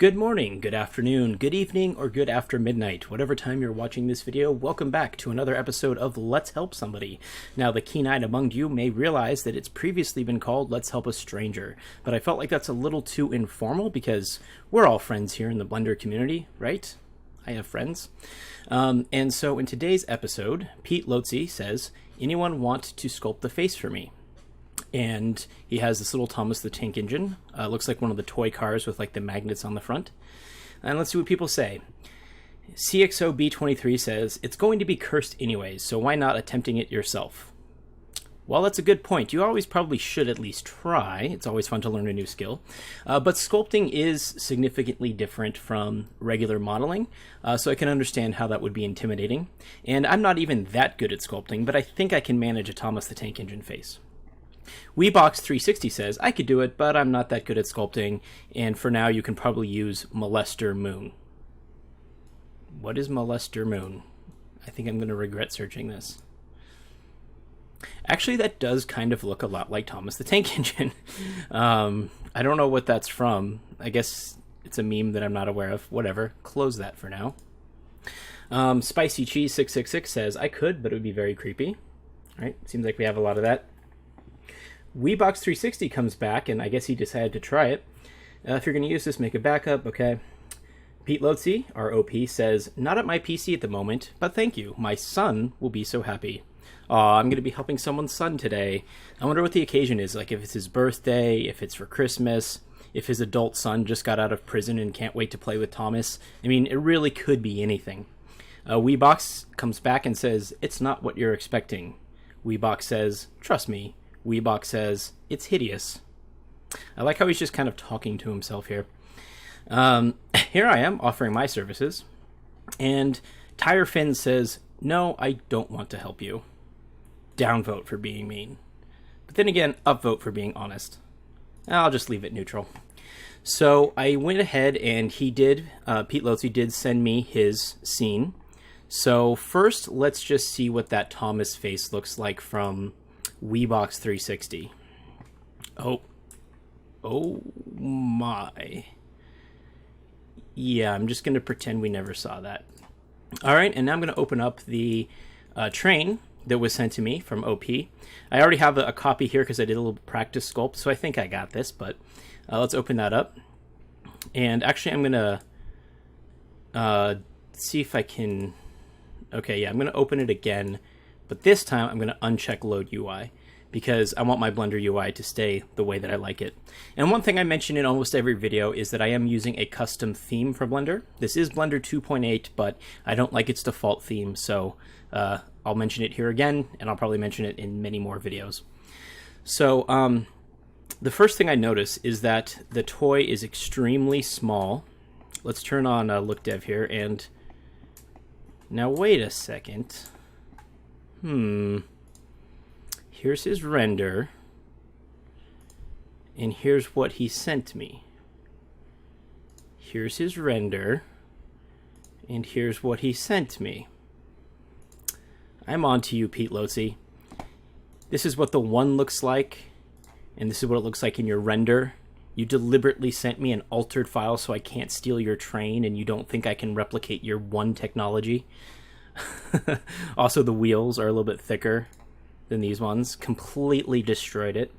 Good morning, good afternoon, good evening, or good after midnight. Whatever time you're watching this video, welcome back to another episode of Let's Help Somebody. Now, the keen-eyed among you may realize that it's previously been called Let's Help a Stranger, but I felt like that's a little too informal because we're all friends here in the Blender community, right? I have friends. And so in today's episode, Pete Lotze says, anyone want to sculpt the face for me? And he has this little Thomas the Tank Engine. Looks like one of the toy cars with like the magnets on the front. And let's see what people say. CXOB23 says, it's going to be cursed anyways, so why not attempting it yourself? Well, that's a good point. You always probably should at least try. It's always fun to learn a new skill. But sculpting is significantly different from regular modeling, so I can understand how that would be intimidating. And I'm not even that good at sculpting, but I think I can manage a Thomas the Tank Engine face. WeBox360 says, I could do it, but I'm not that good at sculpting, and for now you can probably use Molester Moon. What is Molester Moon? I think I'm going to regret searching this. Actually, that does kind of look a lot like Thomas the Tank Engine. I don't know what that's from. I guess it's a meme that I'm not aware of. Whatever. Close that for now. Spicy Cheese 666 says, I could, but it would be very creepy. All right, seems like we have a lot of that. WeBox360 comes back, and I guess he decided to try it. If you're going to use this, make a backup, okay. Pete Lotze, our OP, says, not at my PC at the moment, but thank you. My son will be so happy. Aw, I'm going to be helping someone's son today. I wonder what the occasion is, like if it's his birthday, if it's for Christmas, if his adult son just got out of prison and can't wait to play with Thomas. I mean, it really could be anything. WeBox comes back and says, it's not what you're expecting. WeBox says, trust me. WeBox says, it's hideous. I like how he's just kind of talking to himself here. Here I am offering my services. And Tire Finn says, no, I don't want to help you. Downvote for being mean. But then again, upvote for being honest. I'll just leave it neutral. So I went ahead and Pete Lotze did send me his scene. So first, let's just see what that Thomas face looks like from WeBox360. Oh my. Yeah, I'm just going to pretend we never saw that. All right, and now I'm going to open up the train that was sent to me from OP. I already have a copy here because I did a little practice sculpt, so I think I got this, but let's open that up. And actually, I'm going to see if I can... Okay, yeah, I'm going to open it again. But this time, I'm going to uncheck Load UI because I want my Blender UI to stay the way that I like it. And one thing I mention in almost every video is that I am using a custom theme for Blender. This is Blender 2.8, but I don't like its default theme, so I'll mention it here again, and I'll probably mention it in many more videos. So the first thing I notice is that the toy is extremely small. Let's turn on Look Dev here, and now wait a second. Here's his render, and here's what he sent me. Here's his render, and here's what he sent me. I'm on to you, Pete Lotze. This is what the one looks like, and this is what it looks like in your render. You deliberately sent me an altered file so I can't steal your train, and you don't think I can replicate your one technology. Also, the wheels are a little bit thicker than these ones. Completely destroyed it.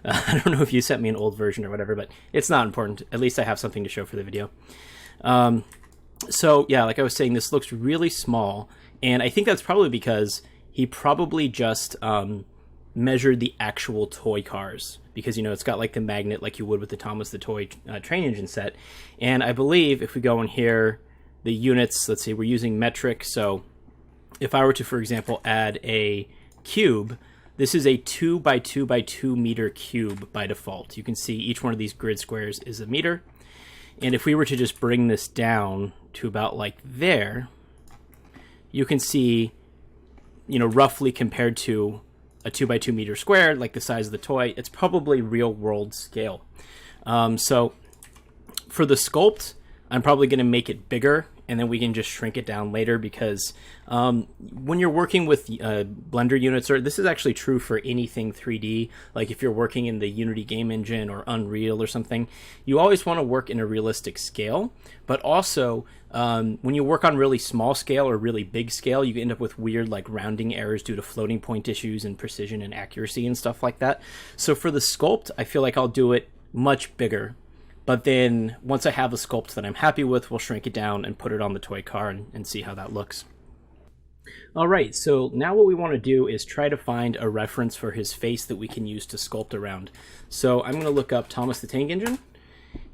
I don't know if you sent me an old version or whatever, but it's not important. At least I have something to show for the video. So yeah, like I was saying, this looks really small, and I think that's probably because he probably just measured the actual toy cars, because, you know, it's got like the magnet like you would with the Thomas the Toy train engine set. And I believe if we go in here, the units, let's see, we're using metric, so if I were to, for example, add a cube, this is a 2 by 2 by 2 meter cube by default. You can see each one of these grid squares is a meter. And if we were to just bring this down to about like there, you can see, you know, roughly compared to a 2 by 2 meter square, like the size of the toy, it's probably real world scale. So for the sculpt, I'm probably going to make it bigger and then we can just shrink it down later, because when you're working with Blender units, or this is actually true for anything 3D, like if you're working in the Unity game engine or Unreal or something, you always want to work in a realistic scale. But also, when you work on really small scale or really big scale, you end up with weird like rounding errors due to floating point issues and precision and accuracy and stuff like that. So for the sculpt, I feel like I'll do it much bigger. But then once I have a sculpt that I'm happy with, we'll shrink it down and put it on the toy car and see how that looks. All right, so now what we want to do is try to find a reference for his face that we can use to sculpt around. So I'm going to look up Thomas the Tank Engine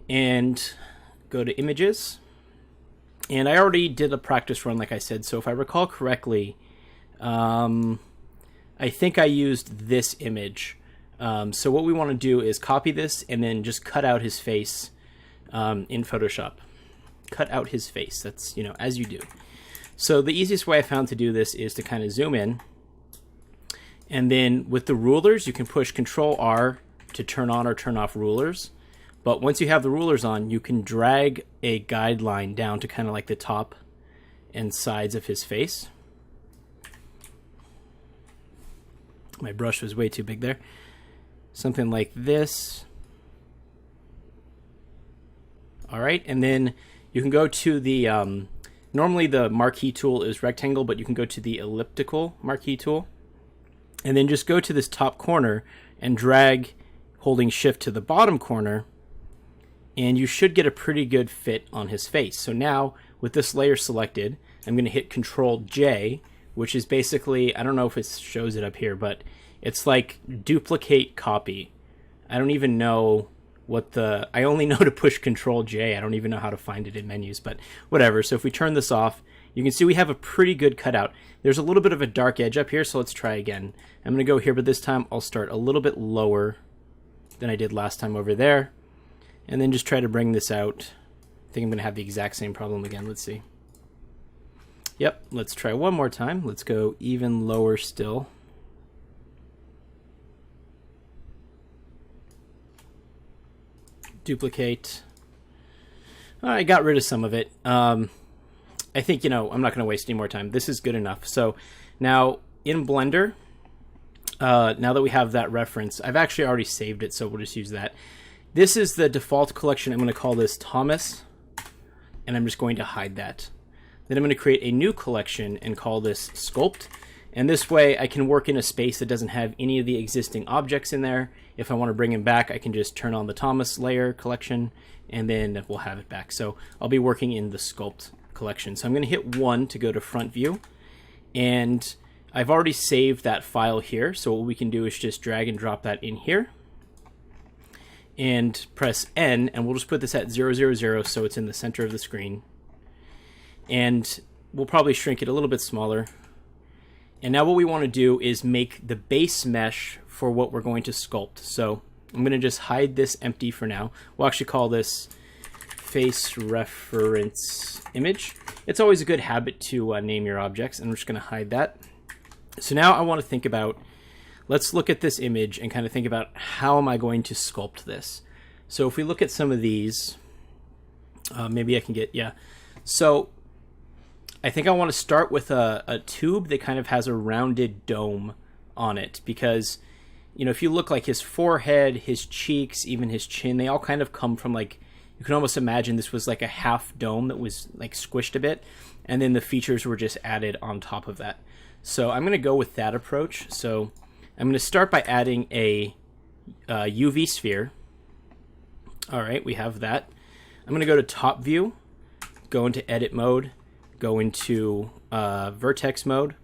and go to Images. And I already did a practice run, like I said, so if I recall correctly, I think I used this image. So what we want to do is copy this and then just cut out his face in Photoshop. Cut out his face. That's, as you do. So the easiest way I found to do this is to kind of zoom in. And then with the rulers, you can push Control R to turn on or turn off rulers. But once you have the rulers on, you can drag a guideline down to kind of like the top and sides of his face. My brush was way too big there. Something like this. All right, and then you can go to the, normally the marquee tool is rectangle, but you can go to the elliptical marquee tool. And then just go to this top corner and drag, holding shift to the bottom corner, and you should get a pretty good fit on his face. So now, with this layer selected, I'm gonna hit Control J, which is basically, I don't know if it shows it up here, but it's like duplicate copy. I don't even know what I only know to push Control J. I don't even know how to find it in menus, but whatever. So if we turn this off, you can see we have a pretty good cutout. There's a little bit of a dark edge up here, so let's try again. I'm gonna go here, but this time I'll start a little bit lower than I did last time over there, and then just try to bring this out. I think I'm gonna have the exact same problem again. Let's see. Yep, let's try one more time. Let's go even lower still. Duplicate. I got rid of some of it. I think, I'm not going to waste any more time. This is good enough. So now in Blender, now that we have that reference, I've actually already saved it, so we'll just use that. This is the default collection. I'm going to call this Thomas, and I'm just going to hide that. Then I'm going to create a new collection and call this Sculpt. And this way I can work in a space that doesn't have any of the existing objects in there. If I want to bring him back, I can just turn on the Thomas layer collection, and then we'll have it back. So I'll be working in the Sculpt collection. So I'm going to hit 1 to go to front view. And I've already saved that file here. So what we can do is just drag and drop that in here. And press N, and we'll just put this at 000 so it's in the center of the screen. And we'll probably shrink it a little bit smaller. And now what we want to do is make the base mesh for what we're going to sculpt. So I'm going to just hide this empty for now. We'll actually call this face reference image. It's always a good habit to name your objects, and we're just going to hide that. So now I want to think about, let's look at this image and kind of think about how am I going to sculpt this. So if we look at some of these, maybe I can get, yeah. So I think I want to start with a tube that kind of has a rounded dome on it, because, if you look like his forehead, his cheeks, even his chin, they all kind of come from like, you can almost imagine this was like a half dome that was like squished a bit, and then the features were just added on top of that. So I'm going to go with that approach. So I'm going to start by adding a UV sphere. All right, we have that. I'm going to go to top view, go into edit mode, go into vertex mode,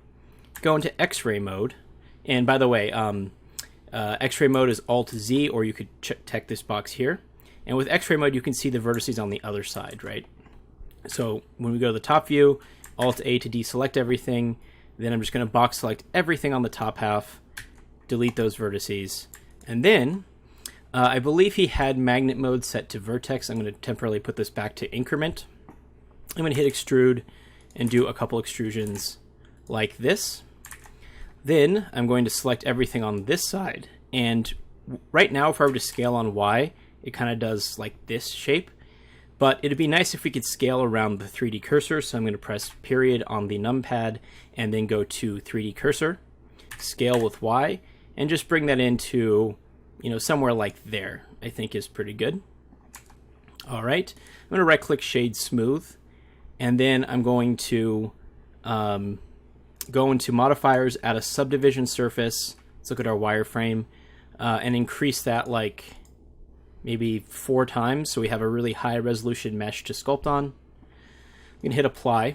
go into X-ray mode. And by the way, X-ray mode is Alt-Z, or you could check this box here. And with X-ray mode, you can see the vertices on the other side, right? So when we go to the top view, Alt-A to deselect everything. Then I'm just going to box select everything on the top half, delete those vertices. And then I believe he had magnet mode set to vertex. I'm going to temporarily put this back to increment. I'm going to hit extrude and do a couple extrusions like this. Then I'm going to select everything on this side. And right now, if I were to scale on Y, it kind of does like this shape. But it'd be nice if we could scale around the 3D cursor. So I'm going to press period on the numpad and then go to 3D cursor, scale with Y, and just bring that into, somewhere like there, I think is pretty good. All right, I'm going to right click shade smooth, and then I'm going to go into modifiers, add a subdivision surface. Let's look at our wireframe and increase that like maybe 4 times so we have a really high resolution mesh to sculpt on. I'm going to hit apply.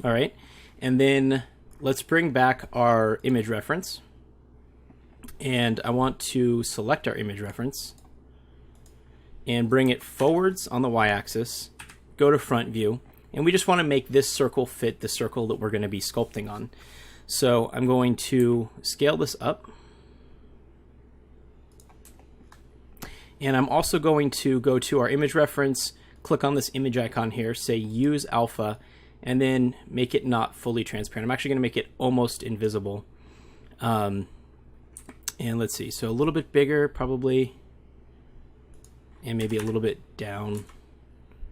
All right, and then let's bring back our image reference. And I want to select our image reference and bring it forwards on the y-axis, go to front view, and we just want to make this circle fit the circle that we're going to be sculpting on. So I'm going to scale this up. And I'm also going to go to our image reference, click on this image icon here, say use alpha, and then make it not fully transparent. I'm actually going to make it almost invisible. And let's see, so a little bit bigger probably, and maybe a little bit down,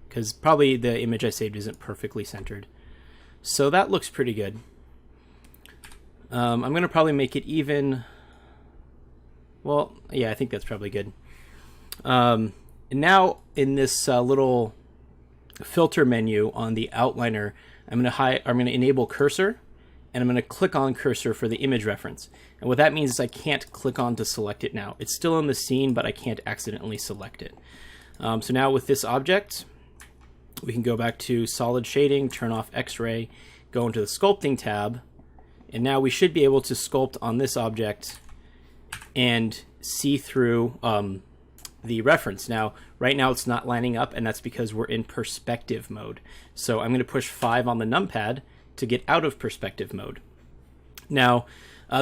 because probably the image I saved isn't perfectly centered. So that looks pretty good. I'm going to probably make it even, well, yeah, I think that's probably good. And now in this little filter menu on the outliner, I'm going to enable cursor, and I'm going to click on cursor for the image reference. And what that means is I can't click on to select it now. It's still in the scene, but I can't accidentally select it. So now with this object, we can go back to solid shading, turn off X-ray, go into the sculpting tab, and now we should be able to sculpt on this object and see through the reference. Now, right now it's not lining up, and that's because we're in perspective mode. So I'm going to push 5 on the numpad to get out of perspective mode. Now,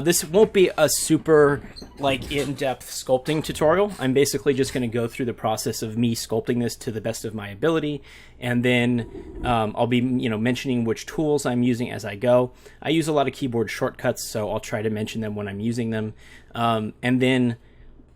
this won't be a super in-depth sculpting tutorial. I'm basically just going to go through the process of me sculpting this to the best of my ability, and then I'll be mentioning which tools I'm using as I go. I use a lot of keyboard shortcuts, so I'll try to mention them when I'm using them. And then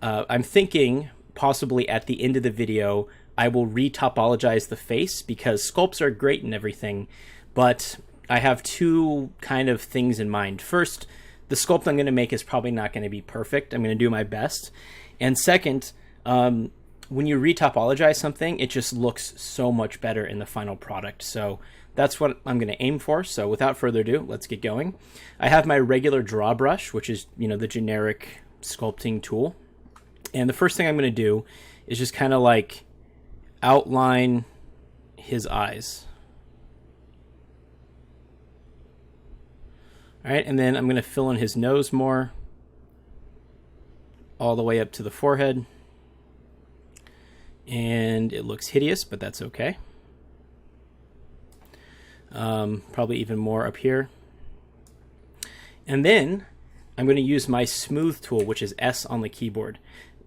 I'm thinking possibly at the end of the video I will retopologize the face, because sculpts are great and everything, but I have 2 kind of things in mind. First, the sculpt I'm going to make is probably not going to be perfect. I'm going to do my best. And second, when you retopologize something, it just looks so much better in the final product. So that's what I'm going to aim for. So without further ado, let's get going. I have my regular draw brush, which is, the generic sculpting tool. And the first thing I'm going to do is just kind of outline his eyes. All right, and then I'm going to fill in his nose more, all the way up to the forehead. And it looks hideous, but that's okay. Probably even more up here. And then I'm going to use my smooth tool, which is S on the keyboard.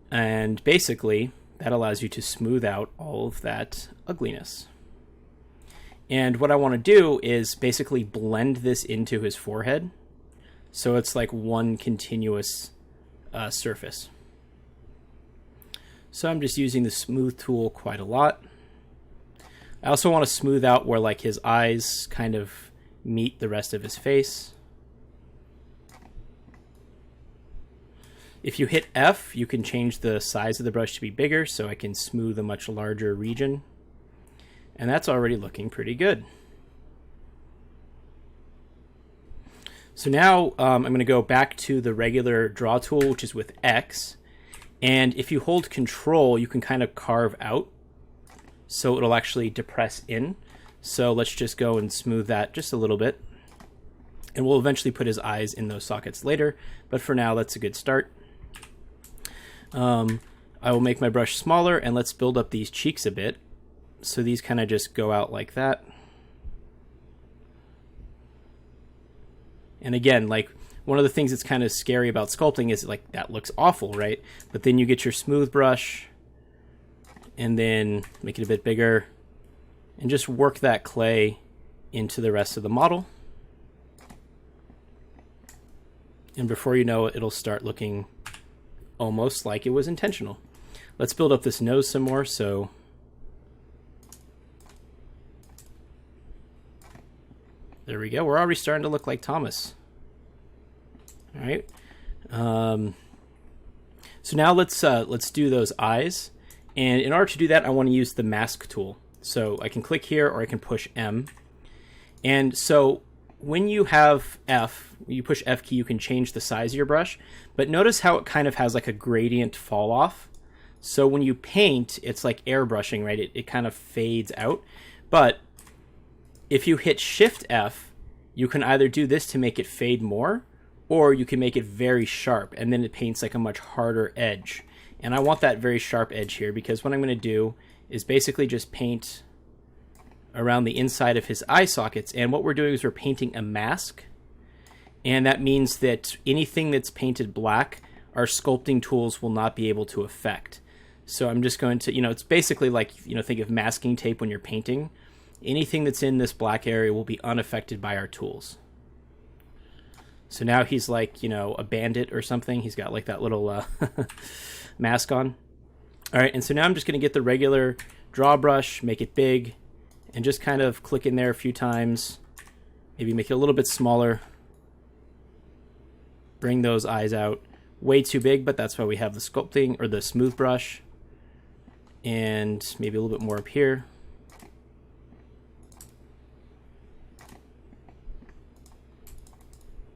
And basically, that allows you to smooth out all of that ugliness. And what I want to do is basically blend this into his forehead, so it's like one continuous surface. So I'm just using the smooth tool quite a lot. I also want to smooth out where his eyes kind of meet the rest of his face. If you hit F, you can change the size of the brush to be bigger, so I can smooth a much larger region. And that's already looking pretty good. So now I'm going to go back to the regular draw tool, which is with X. And if you hold Control, you can kind of carve out, so it'll actually depress in. So let's just go and smooth that just a little bit. And we'll eventually put his eyes in those sockets later, but for now, that's a good start. I will make my brush smaller, and let's build up these cheeks a bit. So these kind of just go out like that. And again, one of the things that's kind of scary about sculpting is that looks awful, right? But then you get your smooth brush and then make it a bit bigger and just work that clay into the rest of the model. And before you know it, it'll start looking almost like it was intentional. Let's build up this nose some more. So There we go. We're already starting to look like Thomas. All right. So now let's do those eyes. And in order to do that, I want to use the mask tool. So I can click here or I can push M. And so when you have F, you push F key, you can change the size of your brush. But notice how it kind of has like a gradient fall off. So when you paint, it's like airbrushing, right? It kind of fades out. But if you hit Shift F, you can either do this to make it fade more, or you can make it very sharp, and then it paints like a much harder edge. And I want that very sharp edge here, because what I'm going to do is basically just paint around the inside of his eye sockets. And what we're doing is we're painting a mask. And that means that anything that's painted black, our sculpting tools will not be able to affect. So I'm just going to, it's basically like, think of masking tape when you're painting. Anything that's in this black area will be unaffected by our tools. So now he's like, a bandit or something. He's got like that little mask on. All right, and so now I'm just going to get the regular draw brush, make it big, and just kind of click in there a few times. Maybe make it a little bit smaller. Bring those eyes out. Way too big, but that's why we have the sculpting or the smooth brush. And maybe a little bit more up here.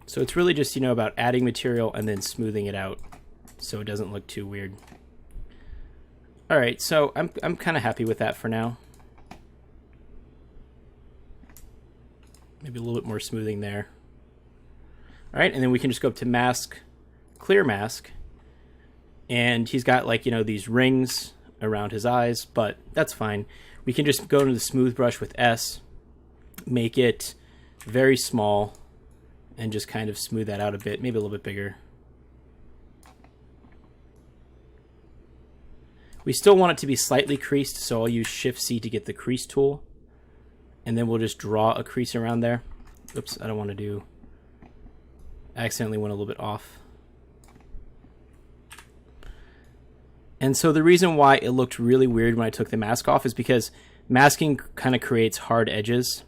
So it's really just, about adding material and then smoothing it out so it doesn't look too weird. All right, so I'm kind of happy with that for now. Maybe a little bit more smoothing there. All right, and then we can just go up to mask, clear mask, and he's got like, these rings around his eyes, but that's fine. We can just go into the smooth brush with S, make it very small, and just kind of smooth that out a bit, maybe a little bit bigger. We still want it to be slightly creased, so I'll use Shift-C to get the crease tool. And then we'll just draw a crease around there. Oops, I don't want to do... I accidentally went a little bit off. And so the reason why it looked really weird when I took the mask off is because masking kind of creates hard edges.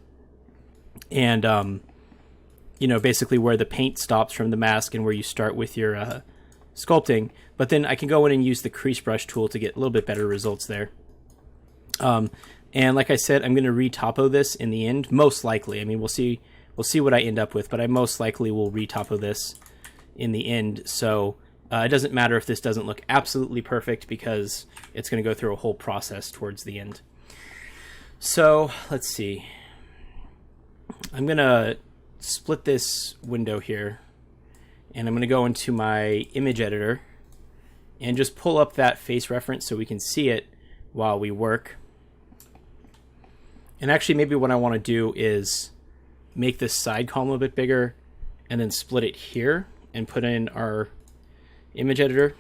And, basically where the paint stops from the mask and where you start with your sculpting. But then I can go in and use the crease brush tool to get a little bit better results there. And like I said, I'm going to retopo this in the end, most likely. I mean, we'll see what I end up with, but I most likely will retopo this in the end. So it doesn't matter if this doesn't look absolutely perfect because it's going to go through a whole process towards the end. So let's see. I'm going to split this window here, and I'm going to go into my image editor and just pull up that face reference so we can see it while we work. And actually, maybe what I want to do is make this side column a bit bigger and then split it here and put in our image editor.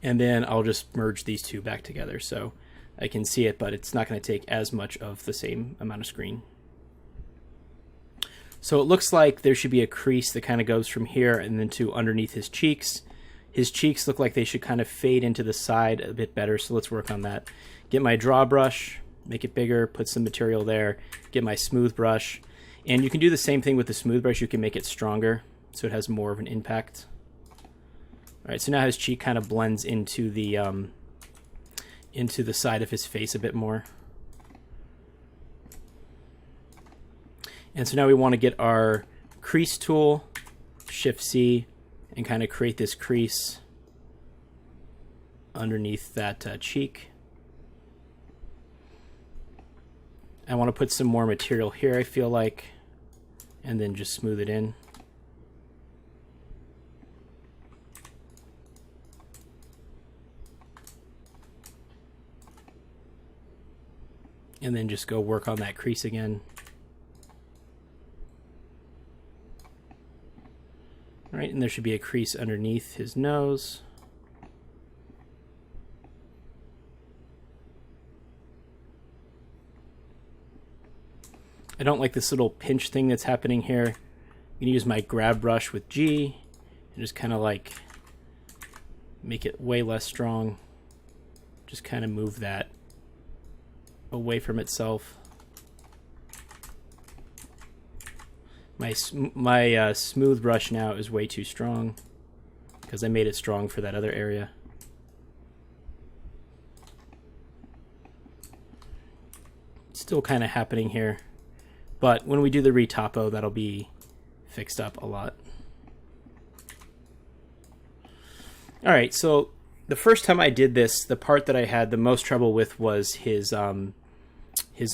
And then I'll just merge these two back together so I can see it, but it's not going to take as much of the same amount of screen. So it looks like there should be a crease that kind of goes from here and then to underneath his cheeks. His cheeks look like they should kind of fade into the side a bit better, so let's work on that. Get my draw brush, make it bigger, put some material there, get my smooth brush. And you can do the same thing with the smooth brush. You can make it stronger so it has more of an impact. All right, so now his cheek kind of blends into the side of his face a bit more. And so now we want to get our crease tool, Shift-C, and kind of create this crease underneath that cheek. I want to put some more material here, I feel like, and then just smooth it in. And then just go work on that crease again. All right, and there should be a crease underneath his nose. I don't like this little pinch thing that's happening here. I'm gonna use my grab brush with G and just kind of like make it way less strong. Just kind of move that away from itself. My smooth brush now is way too strong because I made it strong for that other area. It's still kind of happening here, but when we do the retopo, that'll be fixed up a lot. All right, so the first time I did this, the part that I had the most trouble with was his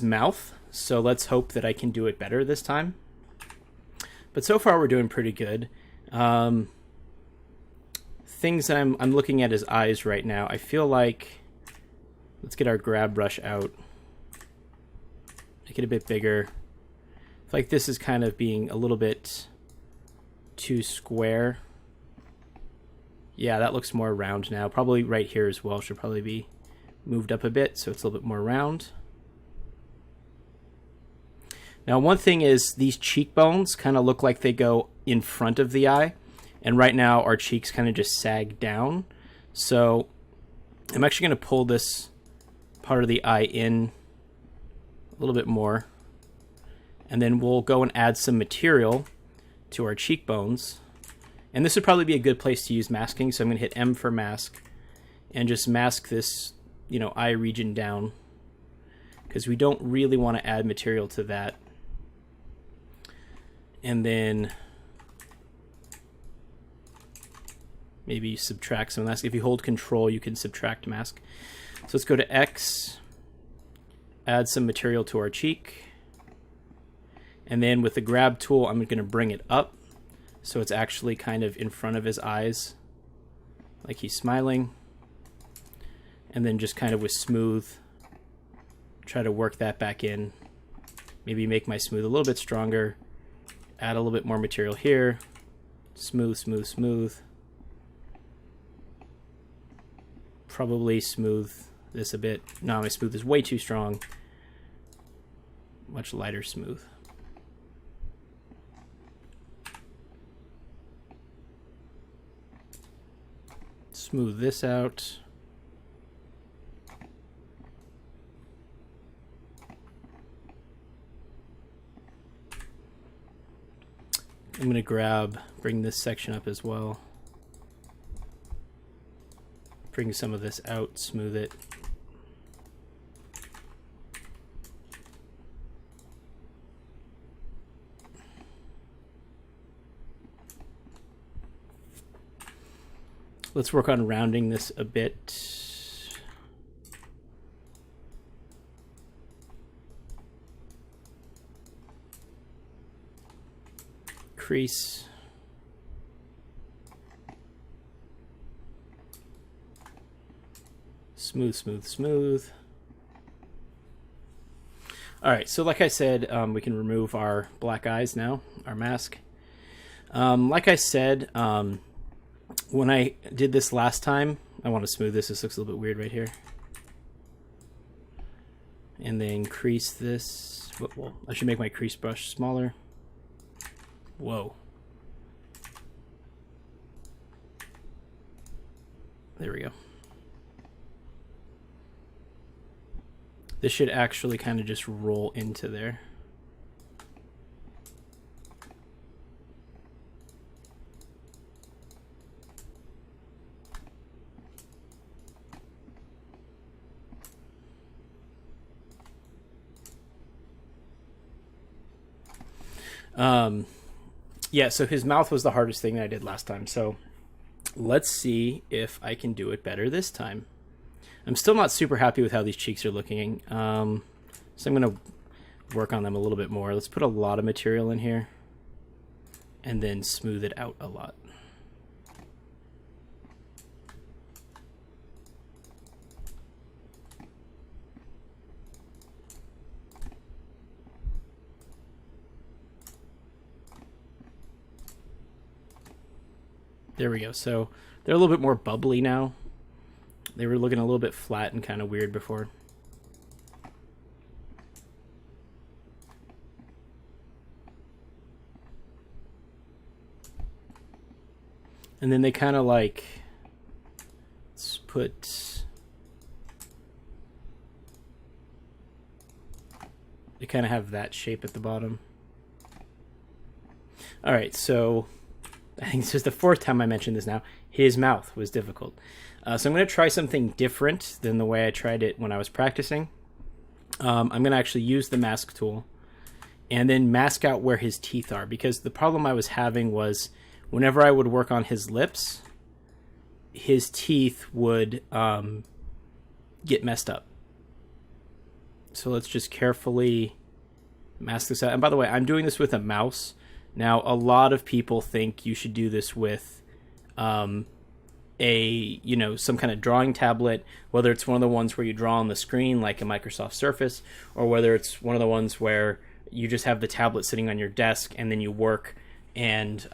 mouth. So let's hope that I can do it better this time. But so far we're doing pretty good. Things that I'm looking at his eyes right now. I feel like, let's get our grab brush out. Make it a bit bigger. I feel like this is kind of being a little bit too square. Yeah, that looks more round now. Probably right here as well should probably be moved up a bit so it's a little bit more round. Now, one thing is these cheekbones kind of look like they go in front of the eye. And right now our cheeks kind of just sag down. So I'm actually going to pull this part of the eye in a little bit more. And then we'll go and add some material to our cheekbones. And this would probably be a good place to use masking. So I'm going to hit M for mask and just mask this, eye region down, because we don't really want to add material to that. And then maybe subtract some mask. If you hold Control, you can subtract mask. So let's go to X, add some material to our cheek. And then with the grab tool, I'm going to bring it up so it's actually kind of in front of his eyes, like he's smiling. And then just kind of with smooth, try to work that back in. Maybe make my smooth a little bit stronger. Add a little bit more material here. Smooth, smooth, smooth. Probably smooth this a bit. No, my smooth is way too strong. Much lighter smooth. Smooth this out. I'm going to bring this section up as well. Bring some of this out, smooth it. Let's work on rounding this a bit. Crease. Smooth, smooth, smooth. All right, so like I said, we can remove our black eyes now, our mask. Like I said, when I did this last time, I want to smooth this. This looks a little bit weird right here. And then crease this. Well, I should make my crease brush smaller. Whoa. There we go. This should actually kind of just roll into there. Yeah, so his mouth was the hardest thing that I did last time. So let's see if I can do it better this time. I'm still not super happy with how these cheeks are looking. So I'm going to work on them a little bit more. Let's put a lot of material in here and then smooth it out a lot. There we go. So they're a little bit more bubbly now. They were looking a little bit flat and kind of weird before. And then they kind of like, let's put, they kind of have that shape at the bottom. All right, so I think this is the fourth time I mentioned this now. His mouth was difficult. So I'm going to try something different than the way I tried it when I was practicing. I'm going to actually use the mask tool and then mask out where his teeth are, because the problem I was having was whenever I would work on his lips, his teeth would get messed up. So let's just carefully mask this out. And by the way, I'm doing this with a mouse. Now, a lot of people think you should do this with some kind of drawing tablet, whether it's one of the ones where you draw on the screen like a Microsoft Surface, or whether it's one of the ones where you just have the tablet sitting on your desk and then you work and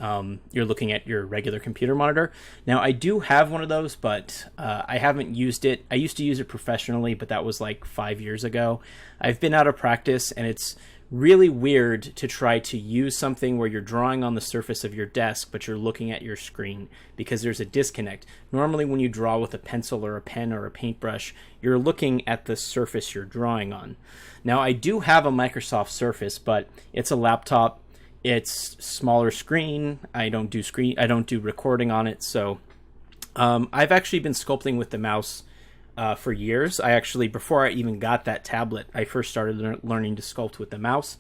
you're looking at your regular computer monitor. Now, I do have one of those, but I haven't used it. I used to use it professionally, but that was like 5 years ago. I've been out of practice, and it's really weird to try to use something where you're drawing on the surface of your desk, but you're looking at your screen, because there's a disconnect. Normally, when you draw with a pencil or a pen or a paintbrush, you're looking at the surface you're drawing on. Now, I do have a Microsoft Surface, but it's a laptop. It's smaller screen. I don't do recording on it. So I've actually been sculpting with the mouse for years. Before I even got that tablet, I first started learning to sculpt with the mouse.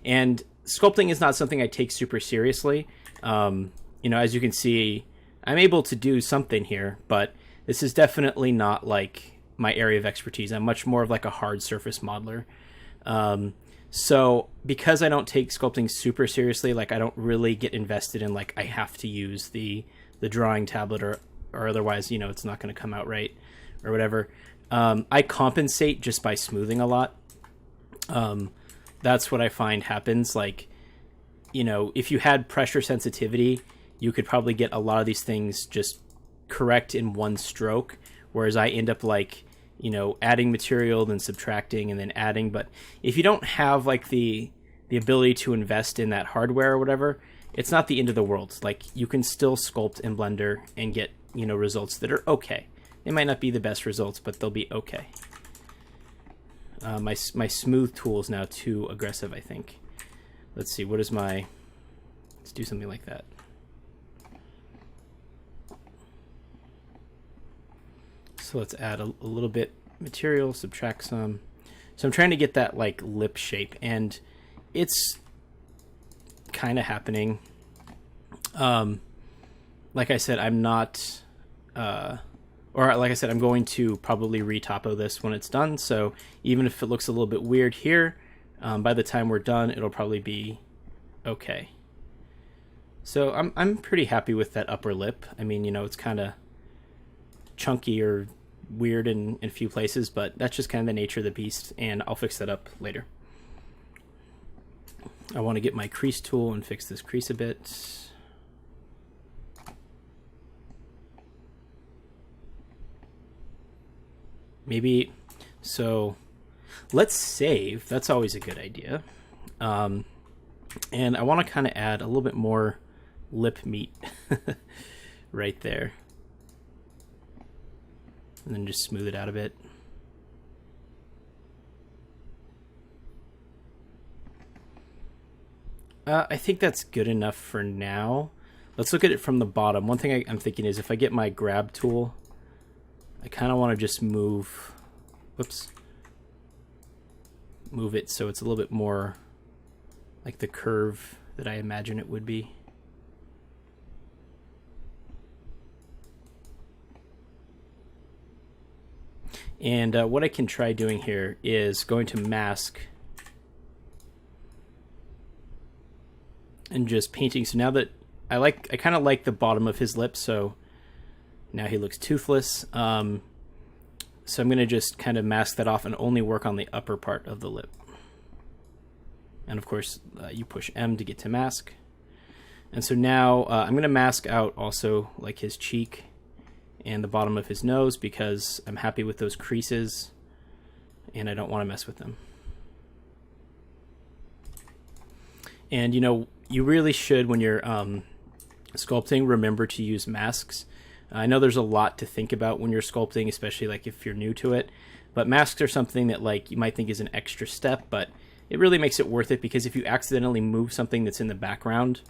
And sculpting is not something I take super seriously. As you can see, I'm able to do something here, but this is definitely not like my area of expertise. I'm much more of like a hard surface modeler. So because I don't take sculpting super seriously, like I don't really get invested in like I have to use the drawing tablet or otherwise, it's not going to come out right or whatever. I compensate just by smoothing a lot. That's what I find happens. Like, if you had pressure sensitivity, you could probably get a lot of these things just correct in one stroke, whereas I end up like, adding material, then subtracting, and then adding. But if you don't have like the ability to invest in that hardware or whatever, it's not the end of the world. Like, you can still sculpt in Blender and get, results that are okay. They might not be the best results, but they'll be okay. My smooth tool is now too aggressive, I think. Let's see, let's do something like that. So let's add a little bit material, subtract some. So I'm trying to get that like lip shape, and it's kind of happening. Like I said, I'm not, like I said, I'm going to probably retopo this when it's done. So even if it looks a little bit weird here, by the time we're done, it'll probably be okay. So I'm pretty happy with that upper lip. I mean, it's kind of chunky or weird in a few places, but that's just kind of the nature of the beast, and I'll fix that up later. I want to get my crease tool and fix this crease a bit. Maybe, so let's save. That's always a good idea. And I want to kind of add a little bit more lip meat right there. And then just smooth it out a bit. I think that's good enough for now. Let's look at it from the bottom. One thing I'm thinking is if I get my grab tool, I kind of want to just move it so it's a little bit more like the curve that I imagine it would be. And what I can try doing here is going to mask and just painting. So now that I kind of like the bottom of his lip, so now he looks toothless. So I'm going to just kind of mask that off and only work on the upper part of the lip. And of course, you push M to get to mask. And so now I'm going to mask out also like his cheek and the bottom of his nose, because I'm happy with those creases and I don't want to mess with them. And you really should, when you're sculpting, remember to use masks. I know there's a lot to think about when you're sculpting, especially like if you're new to it, but masks are something that like you might think is an extra step, but it really makes it worth it, because if you accidentally move something that's in the background,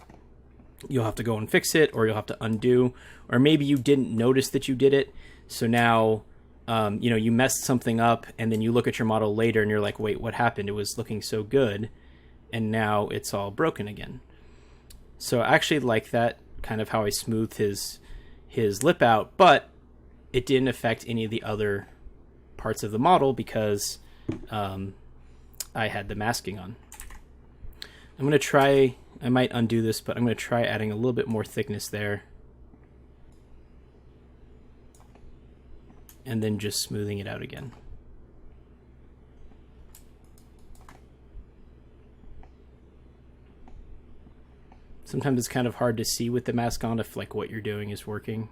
you'll have to go and fix it, or you'll have to undo, or maybe you didn't notice that you did it. So now, you messed something up, and then you look at your model later and you're like, wait, what happened? It was looking so good, and now it's all broken again. So I actually like that, kind of how I smoothed his lip out, but it didn't affect any of the other parts of the model because I had the masking on. I'm going to try, I might undo this, but I'm going to try adding a little bit more thickness there. And then just smoothing it out again. Sometimes it's kind of hard to see with the mask on if like what you're doing is working.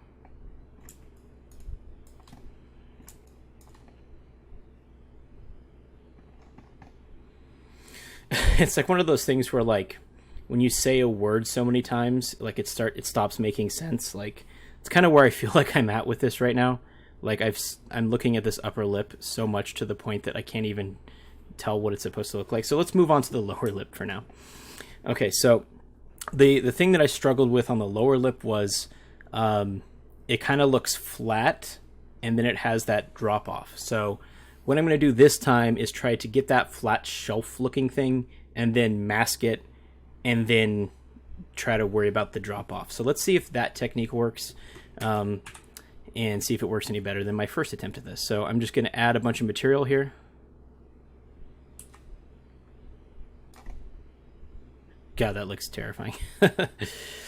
It's like one of those things where like when you say a word so many times, like it stops making sense. Like it's kind of where I feel like I'm at with this right now. Like I'm looking at this upper lip so much to the point that I can't even tell what it's supposed to look like. So let's move on to the lower lip for now. Okay, so the thing that I struggled with on the lower lip was it kind of looks flat and then it has that drop off. So what I'm going to do this time is try to get that flat shelf looking thing and then mask it and then try to worry about the drop off. So let's see if that technique works and see if it works any better than my first attempt at this. So I'm just going to add a bunch of material here. God, that looks terrifying.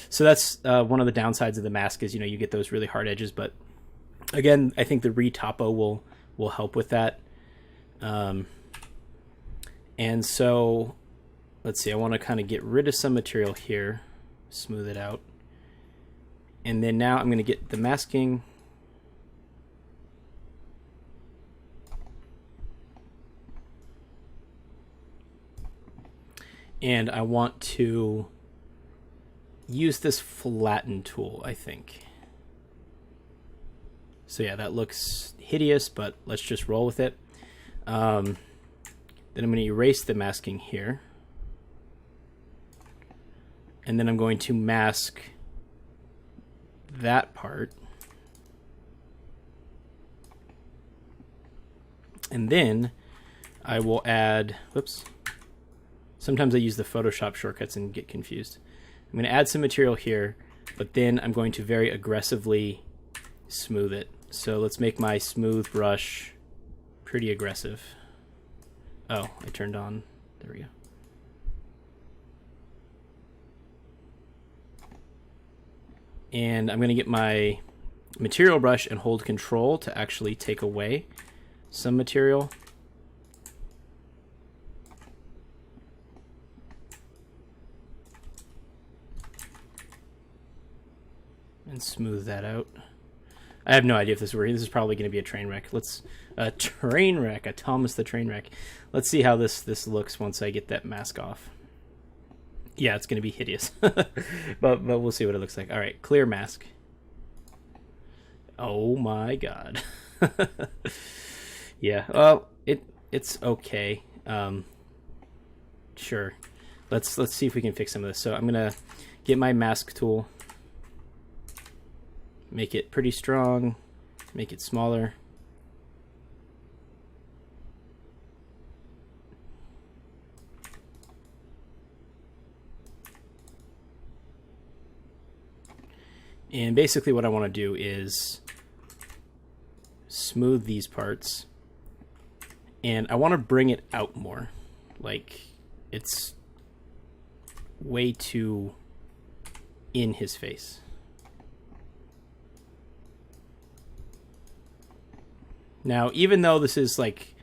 So that's one of the downsides of the mask is, you get those really hard edges. But again, I think the Retopo will help with that. And so let's see, I want to kind of get rid of some material here, smooth it out. And then now I'm going to get the masking. And I want to use this flatten tool, I think. So yeah, that looks hideous, but let's just roll with it. Then I'm going to erase the masking here. And then I'm going to mask that part. And then I will add, whoops. Sometimes I use the Photoshop shortcuts and get confused. I'm going to add some material here, but then I'm going to very aggressively smooth it. So let's make my smooth brush pretty aggressive. Oh, I turned on. There we go. And I'm going to get my material brush and hold Control to actually take away some material. And smooth that out. I have no idea if this is working. This is probably going to be a train wreck. A Thomas the Train Wreck. Let's see how this looks once I get that mask off. Yeah, it's going to be hideous. but we'll see what it looks like. All right, clear mask. Oh my god. Yeah, well, it's okay. Sure. Let's see if we can fix some of this. So I'm going to get my mask tool. Make it pretty strong, make it smaller. And basically what I want to do is smooth these parts. And I want to bring it out more. Like, it's way too in his face. Now, even though this is like,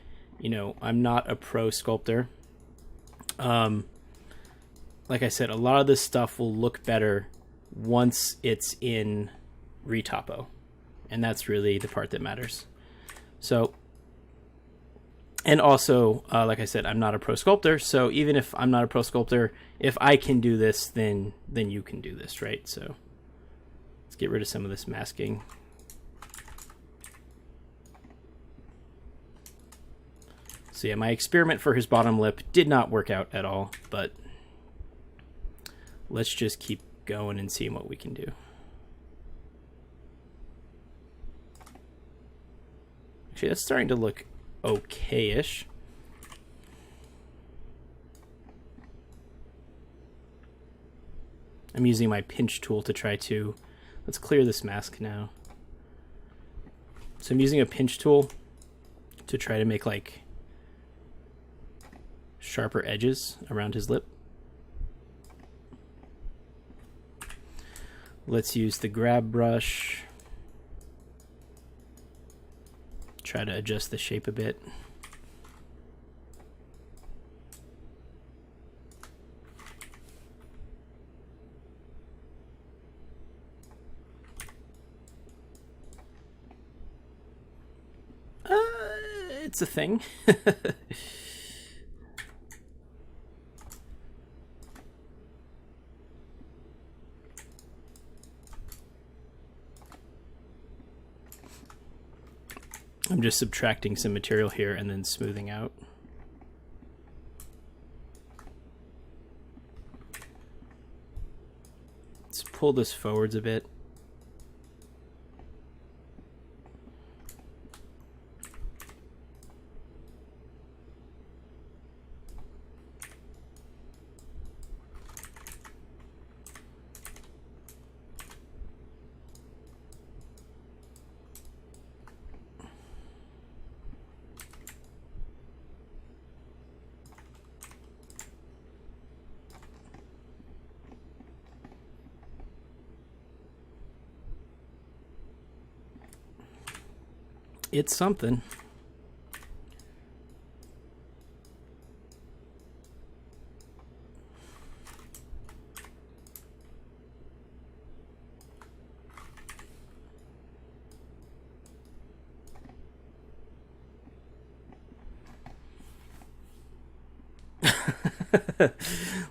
I'm not a pro sculptor, like I said, a lot of this stuff will look better once it's in Retopo. And that's really the part that matters. So, and also, like I said, I'm not a pro sculptor. So even if I'm not a pro sculptor, if I can do this, then you can do this, right? So let's get rid of some of this masking. So yeah, my experiment for his bottom lip did not work out at all, but let's just keep going and seeing what we can do. Actually, that's starting to look okay-ish. I'm using my pinch tool to try to... Let's clear this mask now. So I'm using a pinch tool to try to make like sharper edges around his lip. Let's use the grab brush. Try to adjust the shape a bit. It's a thing. I'm just subtracting some material here and then smoothing out. Let's pull this forwards a bit. It's something.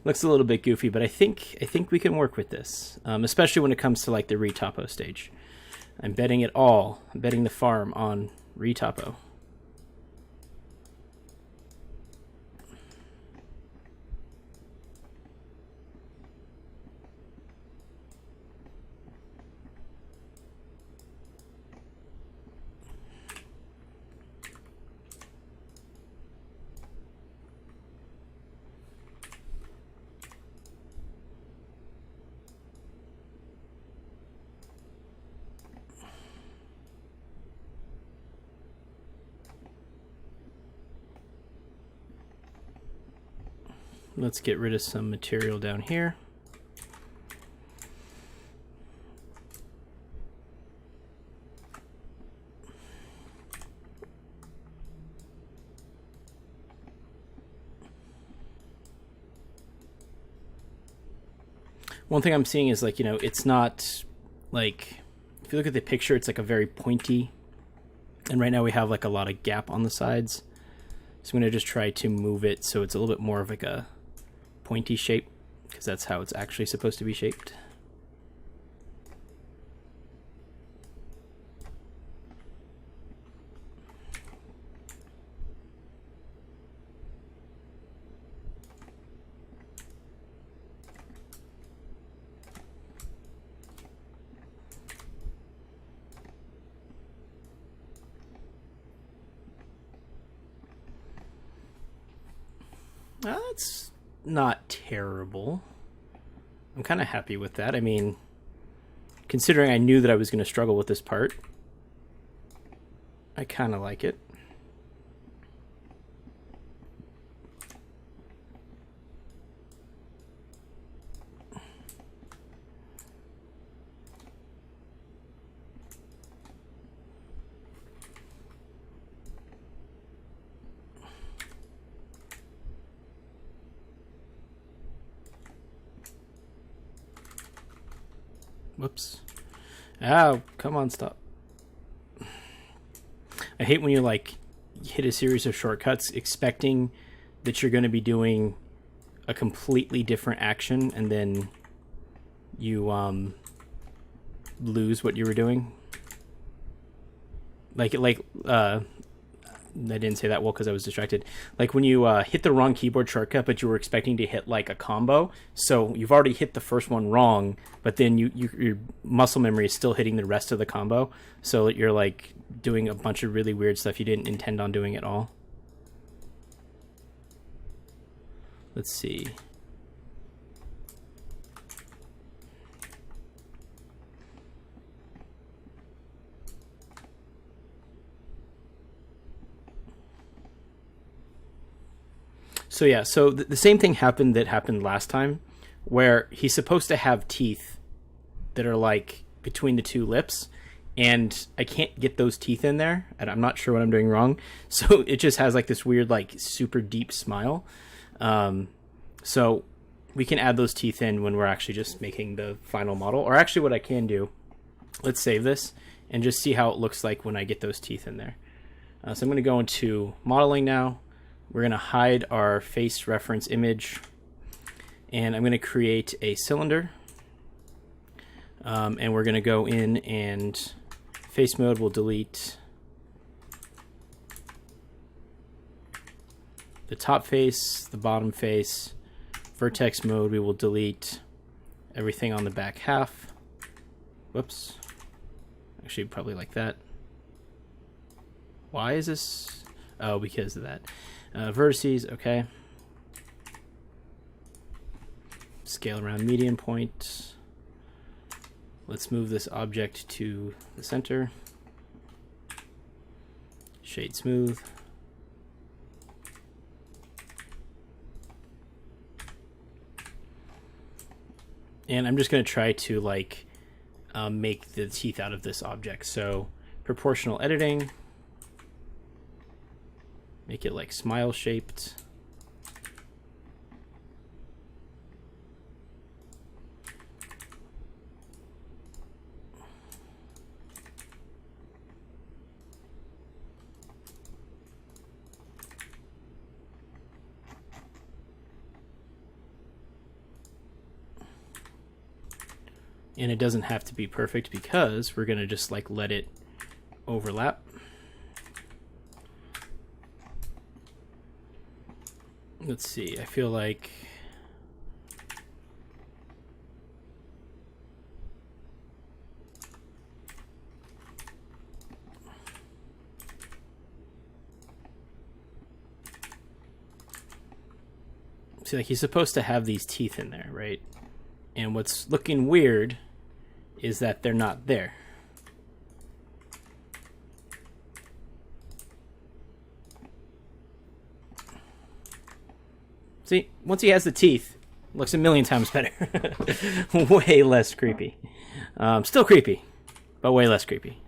Looks a little bit goofy, but I think we can work with this, especially when it comes to like the retopo stage. I'm betting it all. I'm betting the farm on retopo. Let's get rid of some material down here. One thing I'm seeing is like, you know, it's not like, if you look at the picture, it's like a very pointy, and right now we have like a lot of gap on the sides. So I'm going to just try to move it so it's a little bit more of like a pointy shape, because that's how it's actually supposed to be shaped. That's not terrible. I'm kind of happy with that. I mean, considering I knew that I was going to struggle with this part, I kind of like it. Whoops. Ow, come on, stop. I hate when you like hit a series of shortcuts expecting that you're going to be doing a completely different action and then you lose what you were doing. Like I didn't say that well because I was distracted. Like when you hit the wrong keyboard shortcut, but you were expecting to hit like a combo, so you've already hit the first one wrong, but then your muscle memory is still hitting the rest of the combo, so you're like doing a bunch of really weird stuff you didn't intend on doing at all. Let's see. So yeah, so the same thing happened that happened last time, where he's supposed to have teeth that are like between the two lips, and I can't get those teeth in there, and I'm not sure what I'm doing wrong. So it just has like this weird, like super deep smile. So we can add those teeth in when we're actually just making the final model. Or actually what I can do, let's save this and just see how it looks like when I get those teeth in there. So I'm going to go into modeling now. We're going to hide our face reference image, and I'm going to create a cylinder. And we're going to go in and face mode will delete the top face, the bottom face. Vertex mode, we will delete everything on the back half. Whoops. Actually, probably like that. Why is this? Oh, because of that. Vertices, okay. Scale around median point. Let's move this object to the center. Shade smooth. And I'm just going to try to like make the teeth out of this object. So proportional editing. Make it like smile shaped. And it doesn't have to be perfect because we're going to just like let it overlap. Let's see, I feel like like he's supposed to have these teeth in there, right? And what's looking weird is that they're not there. See, once he has the teeth, it looks a million times better. Way less creepy. Still creepy, but way less creepy.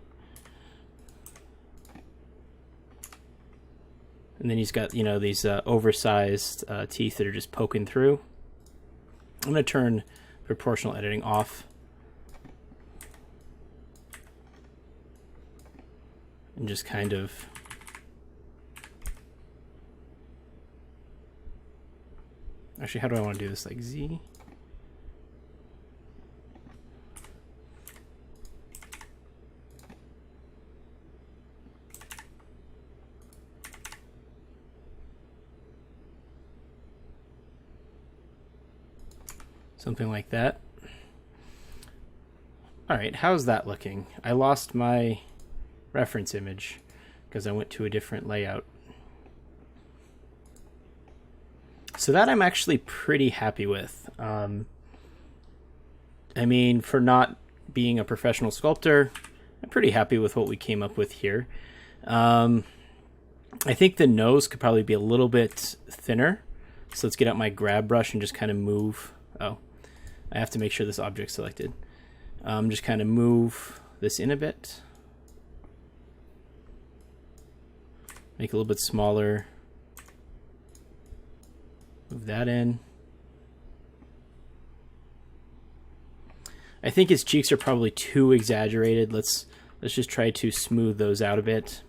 And then he's got, you know, these oversized teeth that are just poking through. I'm going to turn proportional editing off. And just kind of actually, how do I want to do this? Like Z? Something like that. All right, how's that looking? I lost my reference image because I went to a different layout. So that I'm actually pretty happy with. I mean, for not being a professional sculptor, I'm pretty happy with what we came up with here. I think the nose could probably be a little bit thinner. So let's get out my grab brush and just kind of move. Oh, I have to make sure this object's selected. Just kind of move this in a bit. Make it a little bit smaller. Move that in. I think his cheeks are probably too exaggerated. Let's just try to smooth those out a bit.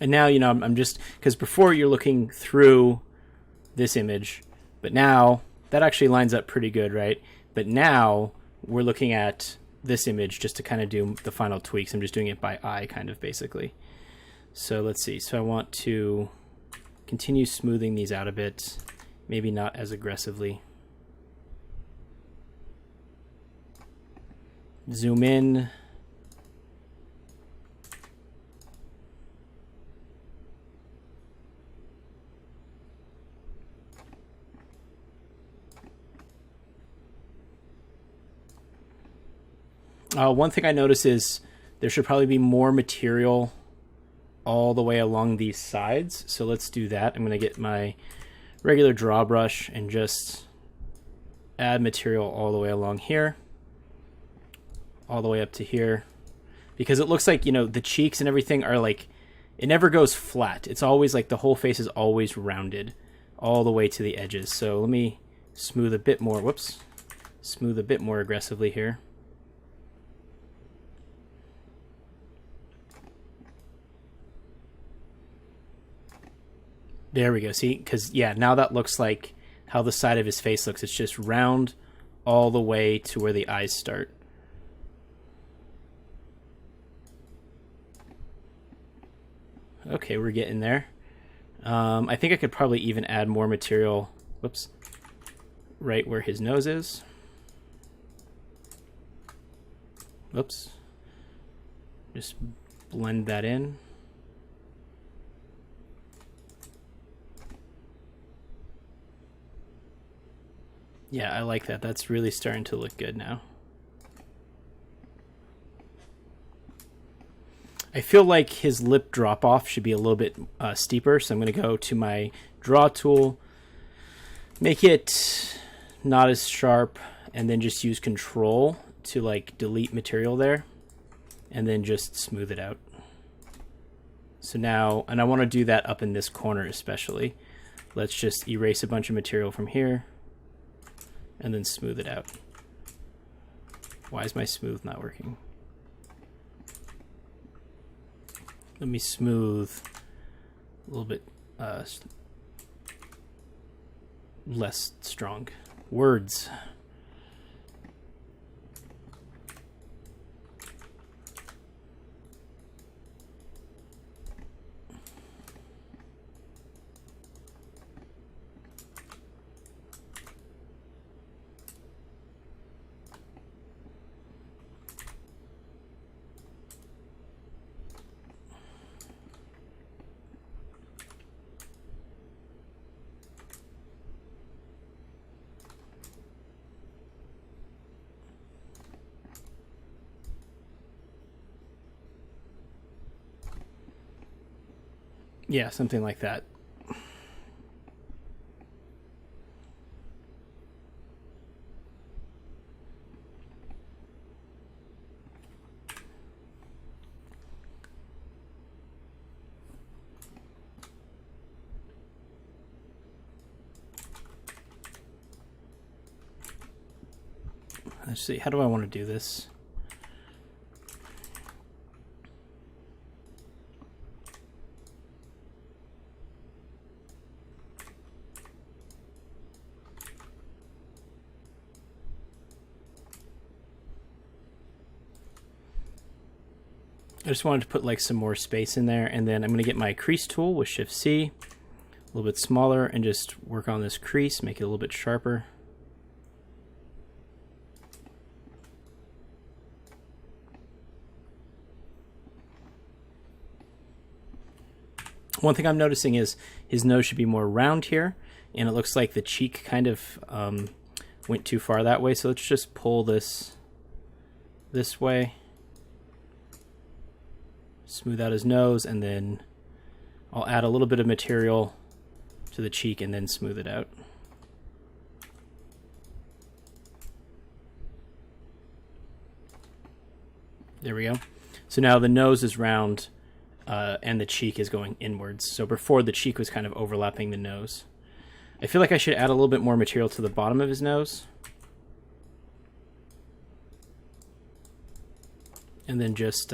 And now, you know, I'm just, because before you're looking through this image, But now that actually lines up pretty good, right? But now we're looking at this image just to kind of do the final tweaks. I'm just doing it by eye, kind of, basically. So let's see. So I want to continue smoothing these out a bit, maybe not as aggressively. Zoom in. One thing I notice is there should probably be more material all the way along these sides. So let's do that. I'm going to get my regular draw brush and just add material all the way along here, all the way up to here, because it looks like, you know, the cheeks and everything are like, it never goes flat. It's always like the whole face is always rounded all the way to the edges. So let me smooth a bit more. Whoops. Smooth a bit more aggressively here. There we go. See, because yeah, now that looks like how the side of his face looks. It's just round all the way to where the eyes start. Okay, we're getting there. I think I could probably even add more material. Whoops. Right where his nose is. Whoops. Just blend that in. Yeah, I like that. That's really starting to look good now. I feel like his lip drop off should be a little bit steeper, so I'm going to go to my draw tool, make it not as sharp, and then just use Control to like delete material there, and then just smooth it out. So now, and I want to do that up in this corner especially. Let's just erase a bunch of material from here and then smooth it out. Why is my smooth not working? Let me smooth a little bit less strong. Words. Yeah, something like that. Let's see, how do I want to do this? I just wanted to put like some more space in there, and then I'm going to get my crease tool with Shift C, a little bit smaller, and just work on this crease, make it a little bit sharper. One thing I'm noticing is his nose should be more round here, and it looks like the cheek kind of went too far that way, so let's just pull this way. Smooth out his nose, and then I'll add a little bit of material to the cheek and then smooth it out. There we go. So now the nose is round and the cheek is going inwards. So before, the cheek was kind of overlapping the nose. I feel like I should add a little bit more material to the bottom of his nose. And then just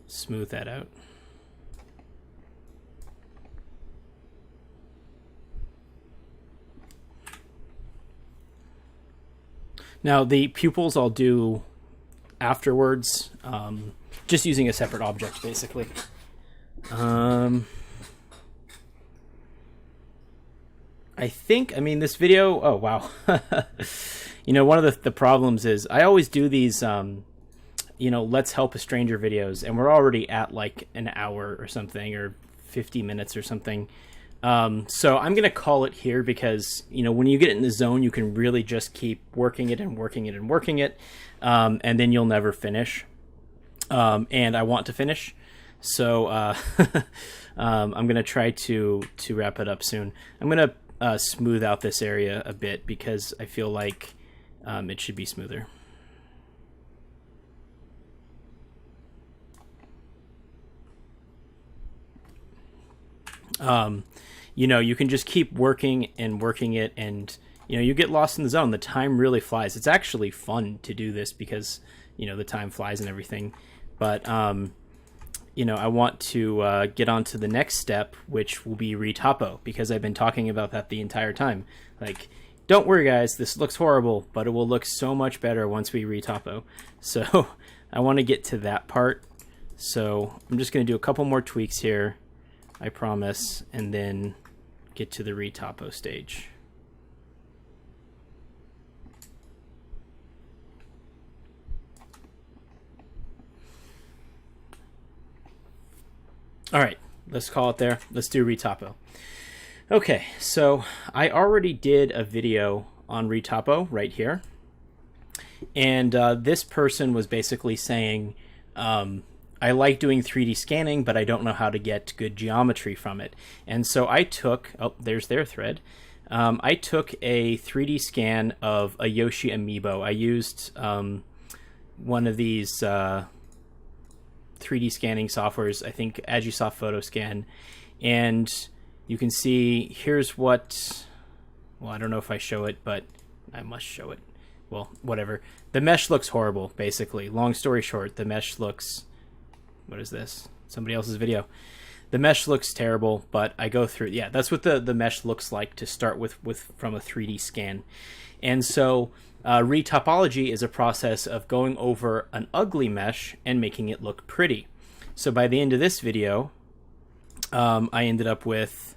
smooth that out. Now the pupils I'll do afterwards, just using a separate object basically. I think, I mean, this video, oh wow. You know, one of the problems is I always do these, you know, let's help a stranger videos, and we're already at like an hour or something, or 50 minutes or something. So I'm going to call it here because, you know, when you get in the zone, you can really just keep working it and working it and working it. And then you'll never finish. And I want to finish. So, I'm going to try to wrap it up soon. I'm going to, smooth out this area a bit because I feel like, it should be smoother. You know, you can just keep working and working it, and, you know, you get lost in the zone. The time really flies. It's actually fun to do this because, you know, the time flies and everything. But, you know, I want to get on to the next step, which will be retopo, because I've been talking about that the entire time. Like, don't worry, guys, this looks horrible, but it will look so much better once we retopo. So I want to get to that part. So I'm just going to do a couple more tweaks here, I promise, and then get to the retopo stage. All right, let's call it there. Let's do retopo. Okay, so I already did a video on retopo right here. And this person was basically saying, I like doing 3D scanning, but I don't know how to get good geometry from it. And so I took, oh, there's their thread. I took a 3D scan of a Yoshi amiibo. I used one of these 3D scanning softwares, I think Agisoft Photoscan. And you can see, here's what, well, I don't know if I show it, but I must show it. Well, whatever. The mesh looks horrible, basically. Long story short, the mesh looks... What is this? Somebody else's video. The mesh looks terrible, but I go through... Yeah, that's what the mesh looks like to start with from a 3D scan. And so retopology is a process of going over an ugly mesh and making it look pretty. So by the end of this video, I ended up with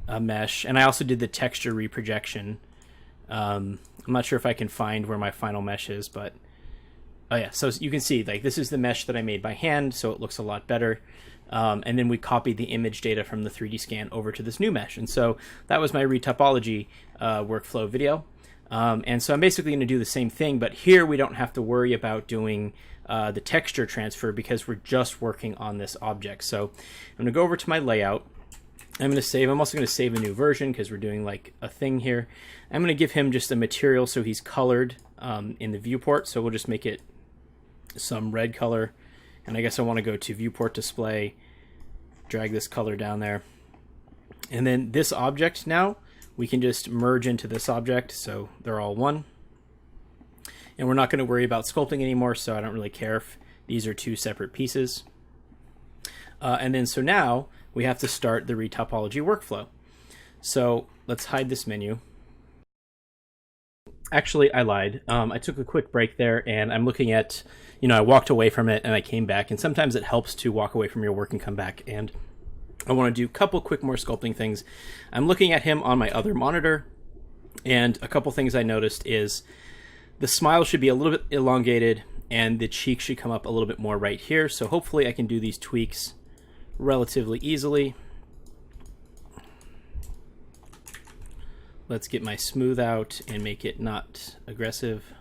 a mesh. And I also did the texture reprojection. I'm not sure if I can find where my final mesh is, but... Oh yeah, so you can see, like, this is the mesh that I made by hand, so it looks a lot better. And then we copied the image data from the 3D scan over to this new mesh. And so that was my retopology workflow video. And so I'm basically going to do the same thing, but here we don't have to worry about doing the texture transfer because we're just working on this object. So I'm going to go over to my layout. I'm going to save. I'm also going to save a new version because we're doing like a thing here. I'm going to give him just a material so he's colored in the viewport. So we'll just make it some red color. And I guess I want to go to viewport display, drag this color down there. And then this object now, we can just merge into this object. So they're all one. And we're not going to worry about sculpting anymore. So I don't really care if these are two separate pieces. And then so now we have to start the retopology workflow. So let's hide this menu. Actually, I lied. I took a quick break there and I'm looking at, you know, I walked away from it and I came back, and sometimes it helps to walk away from your work and come back. And I want to do a couple quick more sculpting things. I'm looking at him on my other monitor, and a couple things I noticed is the smile should be a little bit elongated and the cheek should come up a little bit more right here. So hopefully I can do these tweaks relatively easily. Let's get my smooth out and make it not aggressive.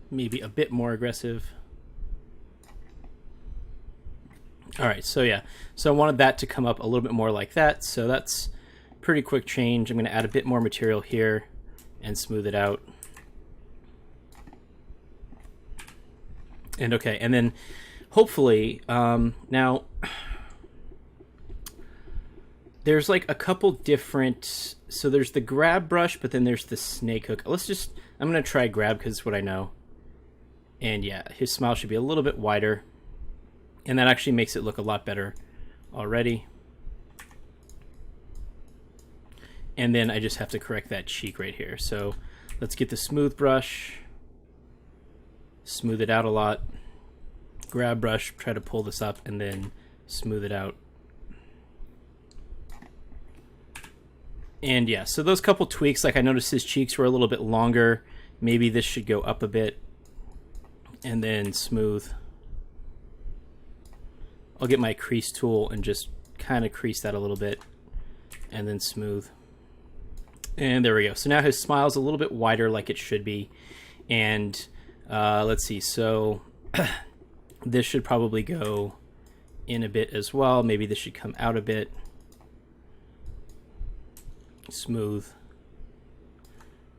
Maybe a bit more aggressive. All right, so yeah, so I wanted that to come up a little bit more like that. So that's pretty quick change. I'm going to add a bit more material here and smooth it out. And okay, and then hopefully, now there's like a couple different, so there's the grab brush, but then there's the snake hook. I'm going to try grab because it's what I know. And yeah, his smile should be a little bit wider. And that actually makes it look a lot better already. And then I just have to correct that cheek right here. So let's get the smooth brush, smooth it out a lot, grab brush, try to pull this up, and then smooth it out. And yeah, so those couple tweaks, like I noticed his cheeks were a little bit longer. Maybe this should go up a bit, and then smooth. I'll get my crease tool and just kind of crease that a little bit, and then smooth. And there we go. So now his smile's a little bit wider like it should be. And let's see, so this should probably go in a bit as well. Maybe this should come out a bit. Smooth.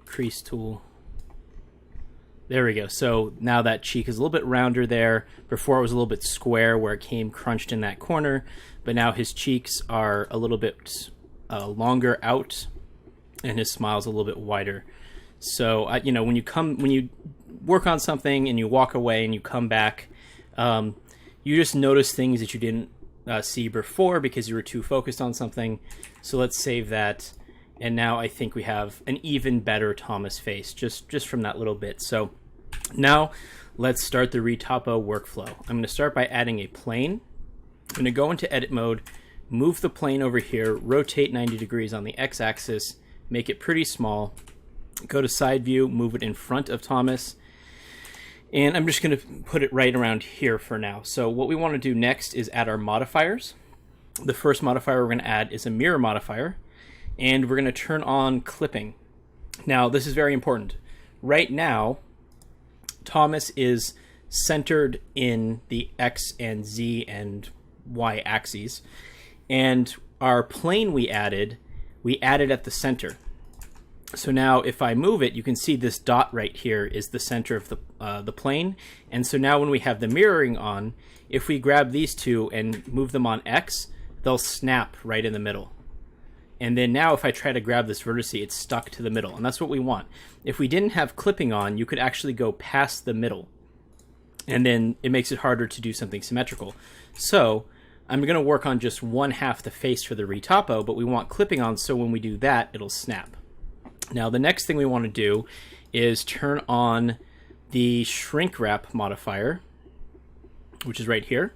Crease tool. There we go. So now that cheek is a little bit rounder there. Before it was a little bit square where it came crunched in that corner. But now his cheeks are a little bit longer out, and his smile's a little bit wider. So you know, when you work on something and you walk away and you come back, you just notice things that you didn't see before because you were too focused on something. So let's save that. And now I think we have an even better Thomas face just from that little bit. So now let's start the Retopo workflow. I'm going to start by adding a plane. I'm going to go into edit mode, move the plane over here, rotate 90 degrees on the x-axis, make it pretty small, go to side view, move it in front of Thomas, and I'm just going to put it right around here for now. So what we want to do next is add our modifiers. The first modifier we're going to add is a mirror modifier, and we're going to turn on clipping. Now this is very important. Right now Thomas is centered in the X and Z and Y axes, and our plane we added at the center. So now if I move it, you can see this dot right here is the center of the plane. And so now when we have the mirroring on, if we grab these two and move them on X, they'll snap right in the middle. And then now if I try to grab this vertex, it's stuck to the middle, and that's what we want. If we didn't have clipping on, you could actually go past the middle, and then it makes it harder to do something symmetrical. So I'm going to work on just one half the face for the Retopo, but we want clipping on, so when we do that, it'll snap. Now the next thing we want to do is turn on the shrink wrap modifier, which is right here.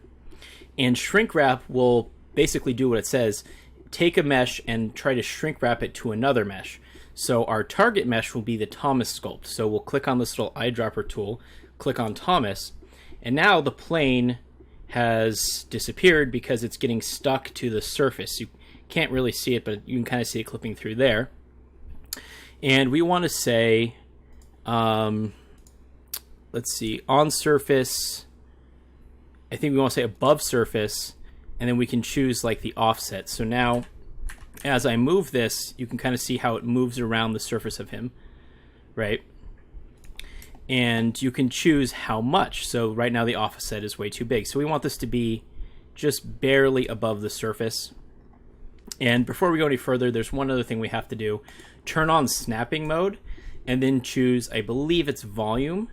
And shrink wrap will basically do what it says. Take a mesh and try to shrink wrap it to another mesh. So our target mesh will be the Thomas sculpt. So we'll click on this little eyedropper tool, click on Thomas, and now the plane has disappeared because it's getting stuck to the surface. You can't really see it, but you can kind of see it clipping through there. And we want to say, let's see, on surface, I think we want to say above surface, and then we can choose like the offset. So now as I move this, you can kind of see how it moves around the surface of him, right? And you can choose how much. So right now the offset is way too big. So we want this to be just barely above the surface. And before we go any further, there's one other thing we have to do. Turn on snapping mode and then choose, I believe it's volume,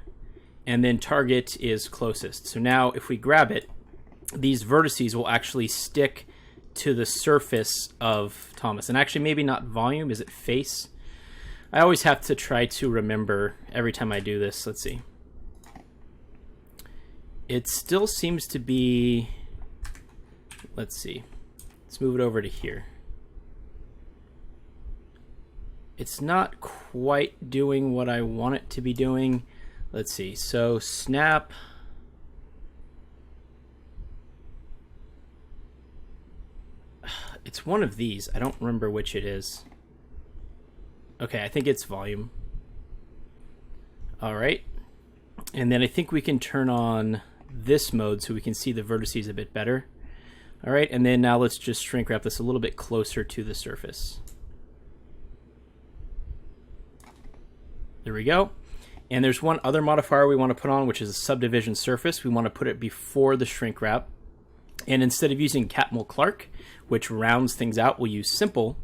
and then target is closest. So now if we grab it, these vertices will actually stick to the surface of Thomas. And actually maybe not volume, is it face? I always have to try to remember every time I do this. Let's see. It still seems to be, let's see. Let's move it over to here. It's not quite doing what I want it to be doing. Let's see. So snap. It's one of these. I don't remember which it is. Okay, I think it's volume. All right. And then I think we can turn on this mode so we can see the vertices a bit better. All right, and then now let's just shrink wrap this a little bit closer to the surface. There we go. And there's one other modifier we want to put on, which is a subdivision surface. We want to put it before the shrink wrap. And instead of using Catmull-Clark, which rounds things out, we'll use Simple,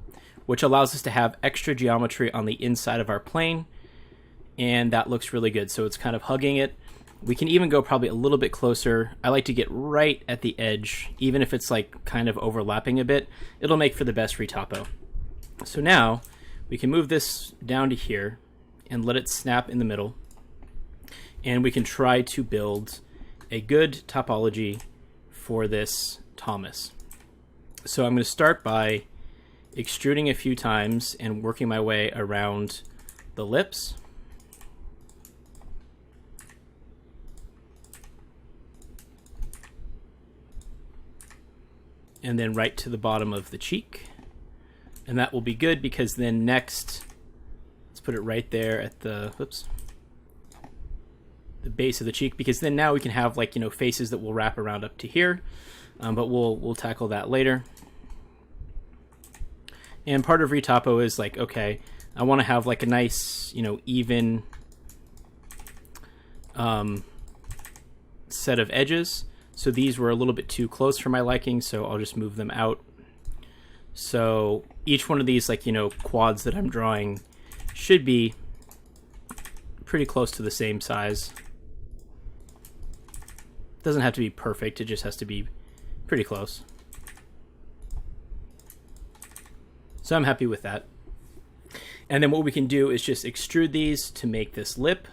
which allows us to have extra geometry on the inside of our plane. And that looks really good. So it's kind of hugging it. We can even go probably a little bit closer. I like to get right at the edge, even if it's like kind of overlapping a bit. It'll make for the best retopo. So now we can move this down to here and let it snap in the middle. And we can try to build a good topology for this Thomas. So I'm going to start by extruding a few times and working my way around the lips. And then right to the bottom of the cheek. And that will be good because then next, let's put it right there at the, the base of the cheek, because then now we can have like, you know, faces that will wrap around up to here, but we'll tackle that later. And part of retopo is like, okay, I want to have like a nice, you know, even set of edges. So these were a little bit too close for my liking, so I'll just move them out. So each one of these, like, you know, quads that I'm drawing should be pretty close to the same size. Doesn't have to be perfect, it just has to be pretty close. So I'm happy with that. And then what we can do is just extrude these to make this lip,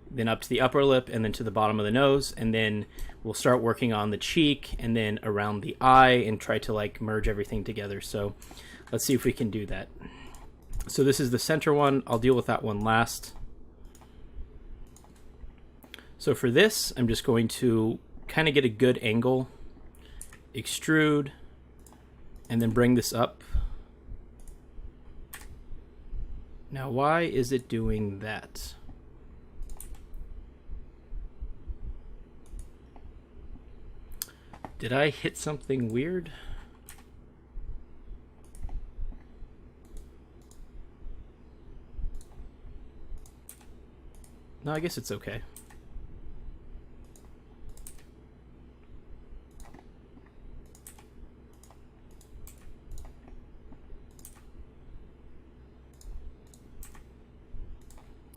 then up to the upper lip, and then to the bottom of the nose, and then we'll start working on the cheek and then around the eye and try to like merge everything together. So let's see if we can do that. So this is the center one. I'll deal with that one last. So for this, I'm just going to kind of get a good angle, extrude, and then bring this up. Now, why is it doing that? Did I hit something weird? No, I guess it's okay.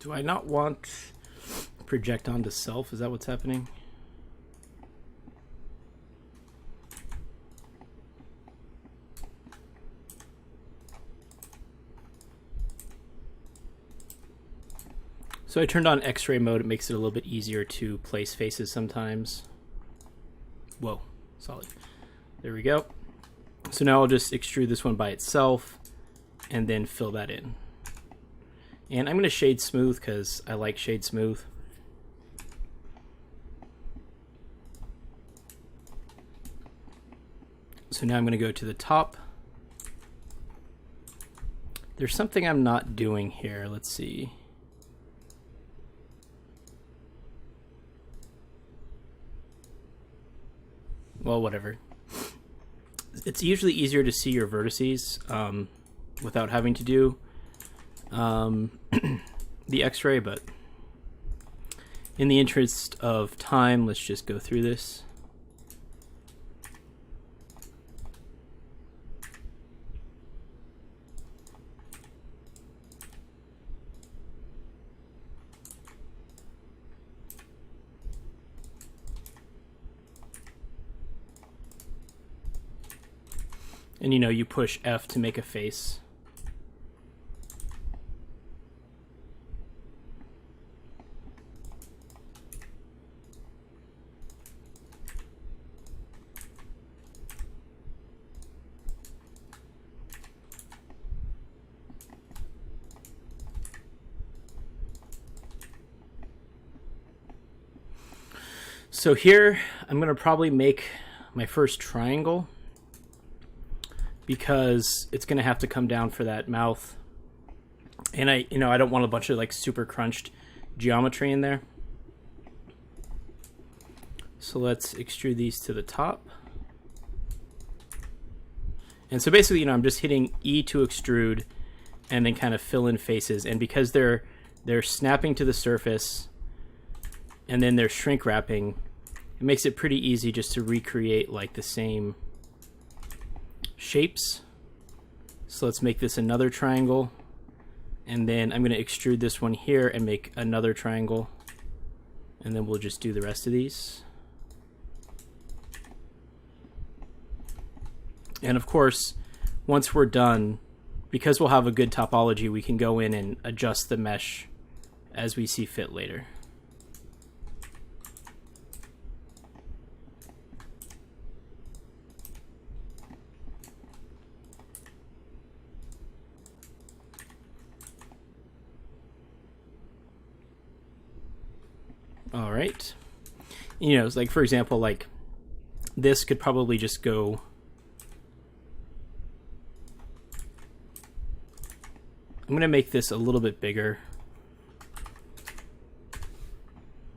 Do I not want project onto self? Is that what's happening? So I turned on X-ray mode. It makes it a little bit easier to place faces sometimes. Whoa, solid. There we go. So now I'll just extrude this one by itself and then fill that in. And I'm going to shade smooth because I like shade smooth. So now I'm going to go to the top. There's something I'm not doing here. Let's see. Well, whatever. It's usually easier to see your vertices without having to do the X-ray, but in the interest of time, let's just go through this. And you know, you push F to make a face. So here, I'm going to probably make my first triangle, because it's going to have to come down for that mouth. And I don't want a bunch of like super crunched geometry in there. So let's extrude these to the top. And so basically, I'm just hitting E to extrude and then kind of fill in faces. And because they're snapping to the surface and then they're shrink wrapping, it makes it pretty easy just to recreate like the same shapes. So let's make this another triangle, and then I'm going to extrude this one here and make another triangle, And then we'll just do the rest of these. And of course, once we're done, because we'll have a good topology, we can go in and adjust the mesh as we see fit later. All right. You know, like for example, like this could probably just go. I'm going to make this a little bit bigger,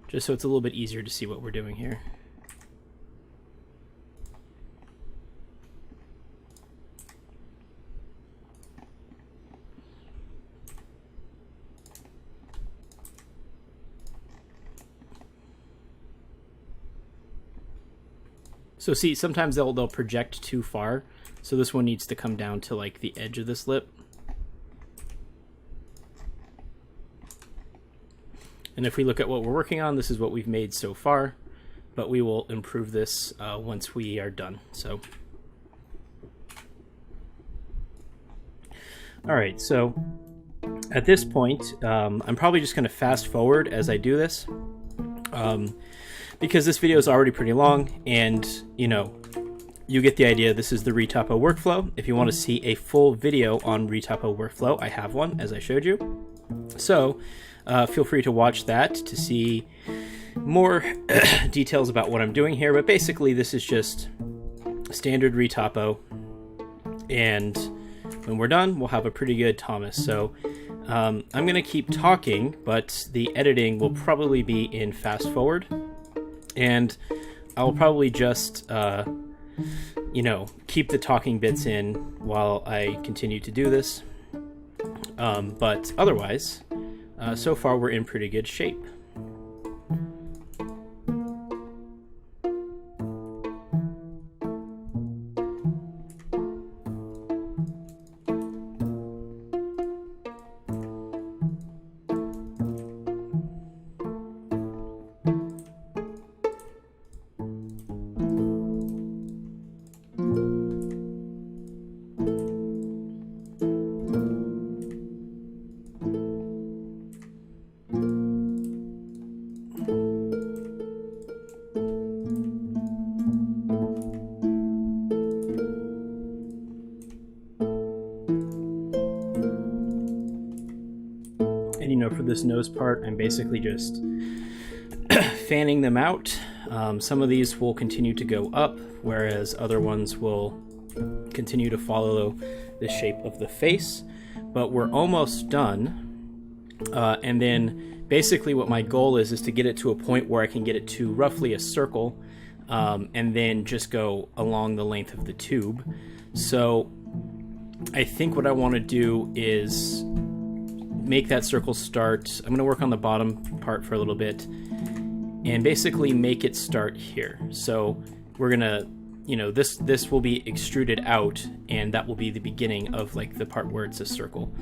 just so it's a little bit easier to see what we're doing here. So see, sometimes they'll project too far, so this one needs to come down to like the edge of this lip. And if we look at what we're working on, this is what we've made so far, but we will improve this once we are done. So, all right, so at this point, I'm probably just gonna fast forward as I do this, because this video is already pretty long, and you know, you get the idea. This is the Retopo workflow. If you want to see a full video on Retopo workflow, I have one, as I showed you. So feel free to watch that to see more details about what I'm doing here. But basically, this is just standard Retopo, and when we're done, we'll have a pretty good Thomas. So I'm going to keep talking, but the editing will probably be in fast forward, and I'll probably just you know, keep the talking bits in while I continue to do this. But otherwise, so far we're in pretty good shape. And you know, for this nose part, I'm basically just fanning them out. Some of these will continue to go up, whereas other ones will continue to follow the shape of the face. But we're almost done. And then basically what my goal is to get it to a point where I can get it to roughly a circle, and then just go along the length of the tube. So I think what I want to do is make that circle start. I'm going to work on the bottom part for a little bit and basically make it start here. So we're going to, you know, this will be extruded out, and that will be the beginning of like the part where it's a circle.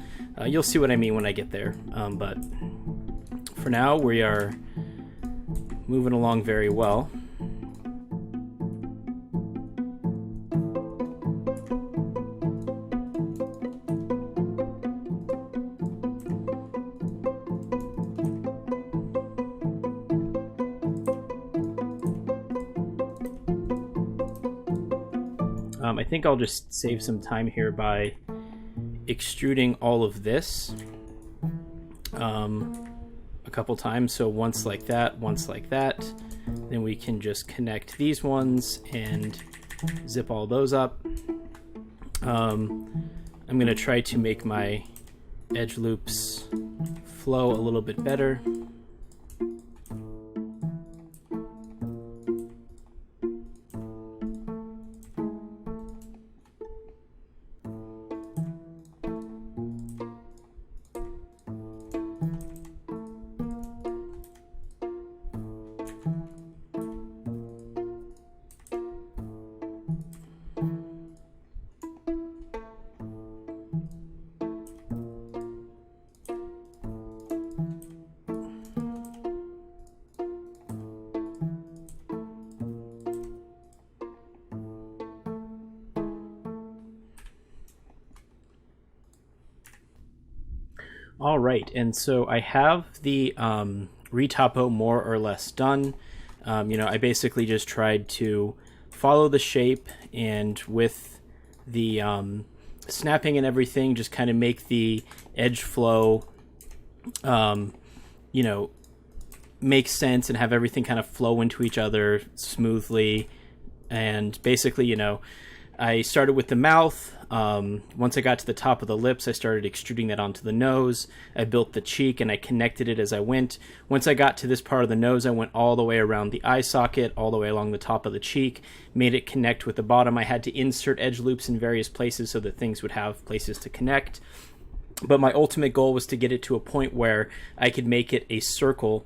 You'll see what I mean when I get there. But for now, we are moving along very well. I think I'll just save some time here by extruding all of this a couple times. So once like that, once like that. Then we can just connect these ones and zip all those up. I'm going to try to make my edge loops flow a little bit better. All right, and so I have the retopo more or less done. I basically just tried to follow the shape, and with the snapping and everything, just kind of make the edge flow, make sense and have everything kind of flow into each other smoothly. And basically, I started with the mouth. Once I got to the top of the lips, I started extruding that onto the nose. I built the cheek and I connected it as I went. Once I got to this part of the nose, I went all the way around the eye socket, all the way along the top of the cheek, made it connect with the bottom. I had to insert edge loops in various places so that things would have places to connect. But my ultimate goal was to get it to a point where I could make it a circle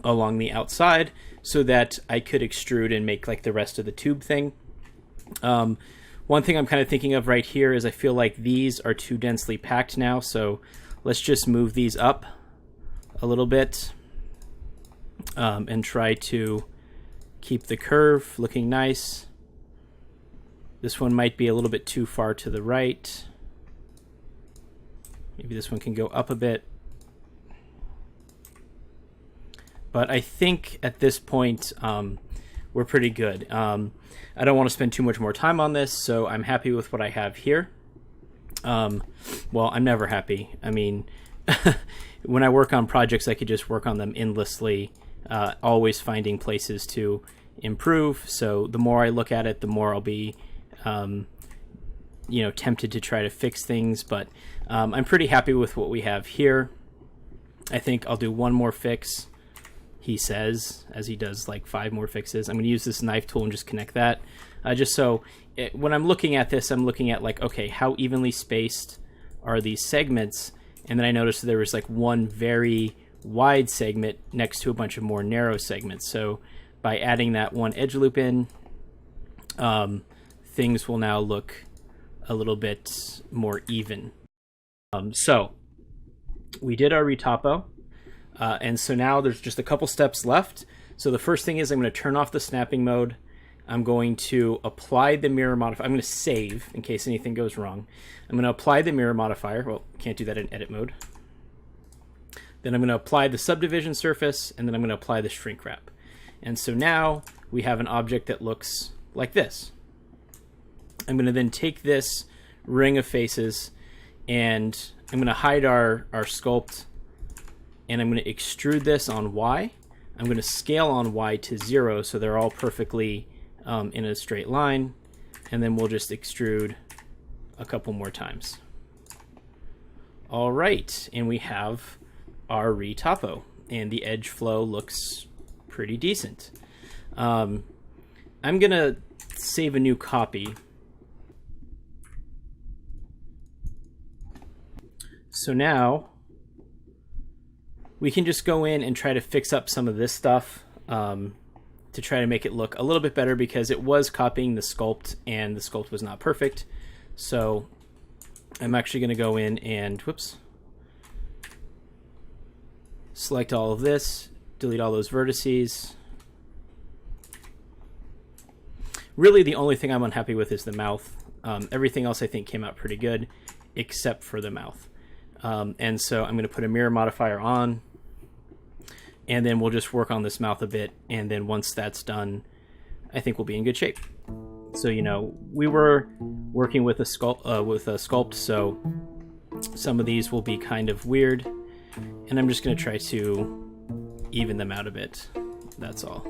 along the outside so that I could extrude and make like the rest of the tube thing. One thing I'm kind of thinking of right here is I feel like these are too densely packed now, so let's just move these up a little bit and try to keep the curve looking nice. This one might be a little bit too far to the right. Maybe this one can go up a bit. But I think at this point, we're pretty good. I don't want to spend too much more time on this, so I'm happy with what I have here. Well, I'm never happy. I mean, when I work on projects, I could just work on them endlessly, always finding places to improve. So the more I look at it, the more I'll be, tempted to try to fix things. But I'm pretty happy with what we have here. I think I'll do one more fix, he says, as he does like 5 more fixes. I'm going to use this knife tool and just connect that. Just so when I'm looking at this, I'm looking at like, okay, how evenly spaced are these segments? And then I noticed there was like one very wide segment next to a bunch of more narrow segments. So by adding that one edge loop in, things will now look a little bit more even. So we did our retopo. And so now there's just a couple steps left. So the first thing is I'm going to turn off the snapping mode. I'm going to apply the mirror modifier. I'm going to save in case anything goes wrong. I'm going to apply the mirror modifier. Well, can't do that in edit mode. Then I'm going to apply the subdivision surface, and then I'm going to apply the shrink wrap. And so now we have an object that looks like this. I'm going to then take this ring of faces, and I'm going to hide our sculpt, and I'm going to extrude this on Y. I'm going to scale on Y to 0 so they're all perfectly in a straight line, and then we'll just extrude a couple more times. All right, and we have our retopo, and the edge flow looks pretty decent. I'm going to save a new copy. So now we can just go in and try to fix up some of this stuff to try to make it look a little bit better, because it was copying the sculpt and the sculpt was not perfect. So I'm actually going to go in and, select all of this, delete all those vertices. Really the only thing I'm unhappy with is the mouth. Everything else I think came out pretty good except for the mouth. And so I'm going to put a mirror modifier on, and then we'll just work on this mouth a bit, and then once that's done, I think we'll be in good shape. So, we were working with a sculpt, so some of these will be kind of weird, and I'm just going to try to even them out a bit. That's all.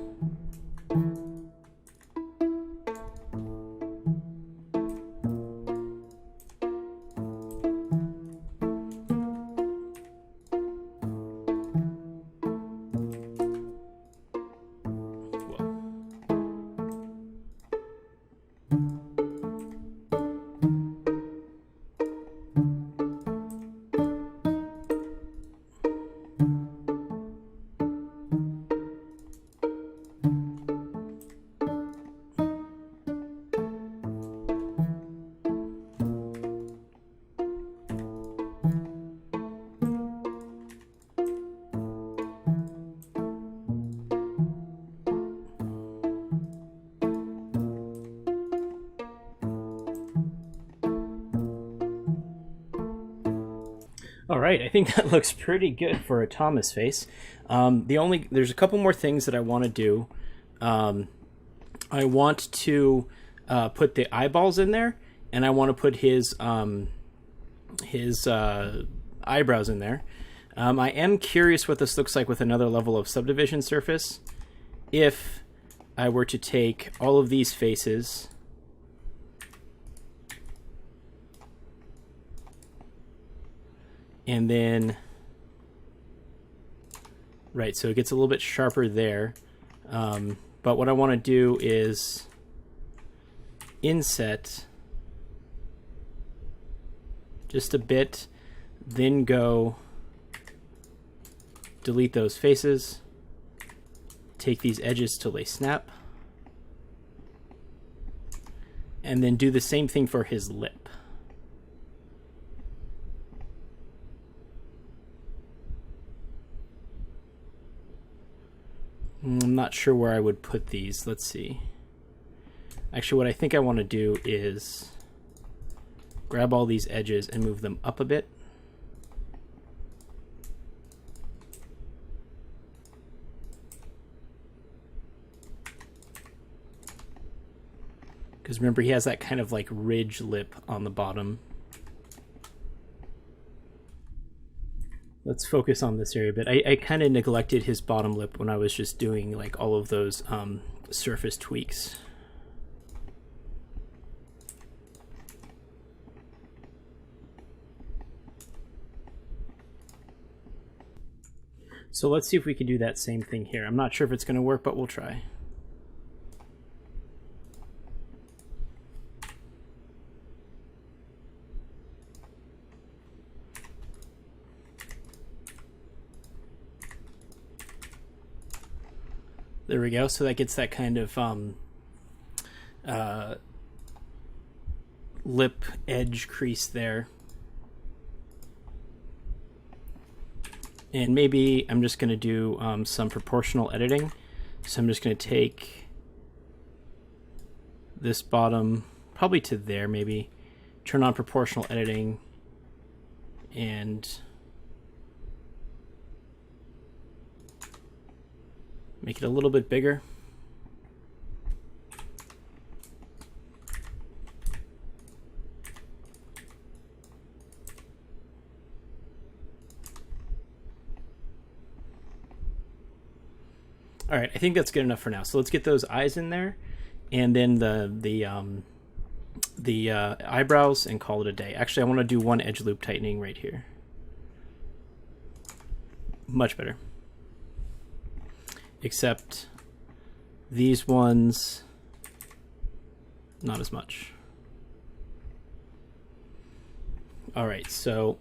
All right, I think that looks pretty good for a Thomas face. There's a couple more things that I want to do. I want to put the eyeballs in there, and I want to put his eyebrows in there. I am curious what this looks like with another level of subdivision surface. If I were to take all of these faces and then, right, so it gets a little bit sharper there. But what I want to do is inset just a bit, then go delete those faces, take these edges till they snap, and then do the same thing for his lip. I'm not sure where I would put these. Let's see. Actually, what I think I want to do is grab all these edges and move them up a bit. Because remember, he has that kind of like ridge lip on the bottom. Let's focus on this area a bit. I kind of neglected his bottom lip when I was just doing like all of those surface tweaks. So let's see if we can do that same thing here. I'm not sure if it's going to work, but we'll try. There we go. So that gets that kind of lip edge crease there. And maybe I'm just going to do some proportional editing. So I'm just going to take this bottom, probably to there maybe, turn on proportional editing, and make it a little bit bigger. All right, I think that's good enough for now. So let's get those eyes in there, and then the eyebrows, and call it a day. Actually, I want to do one edge loop tightening right here. Much better. Except these ones, not as much. All right, so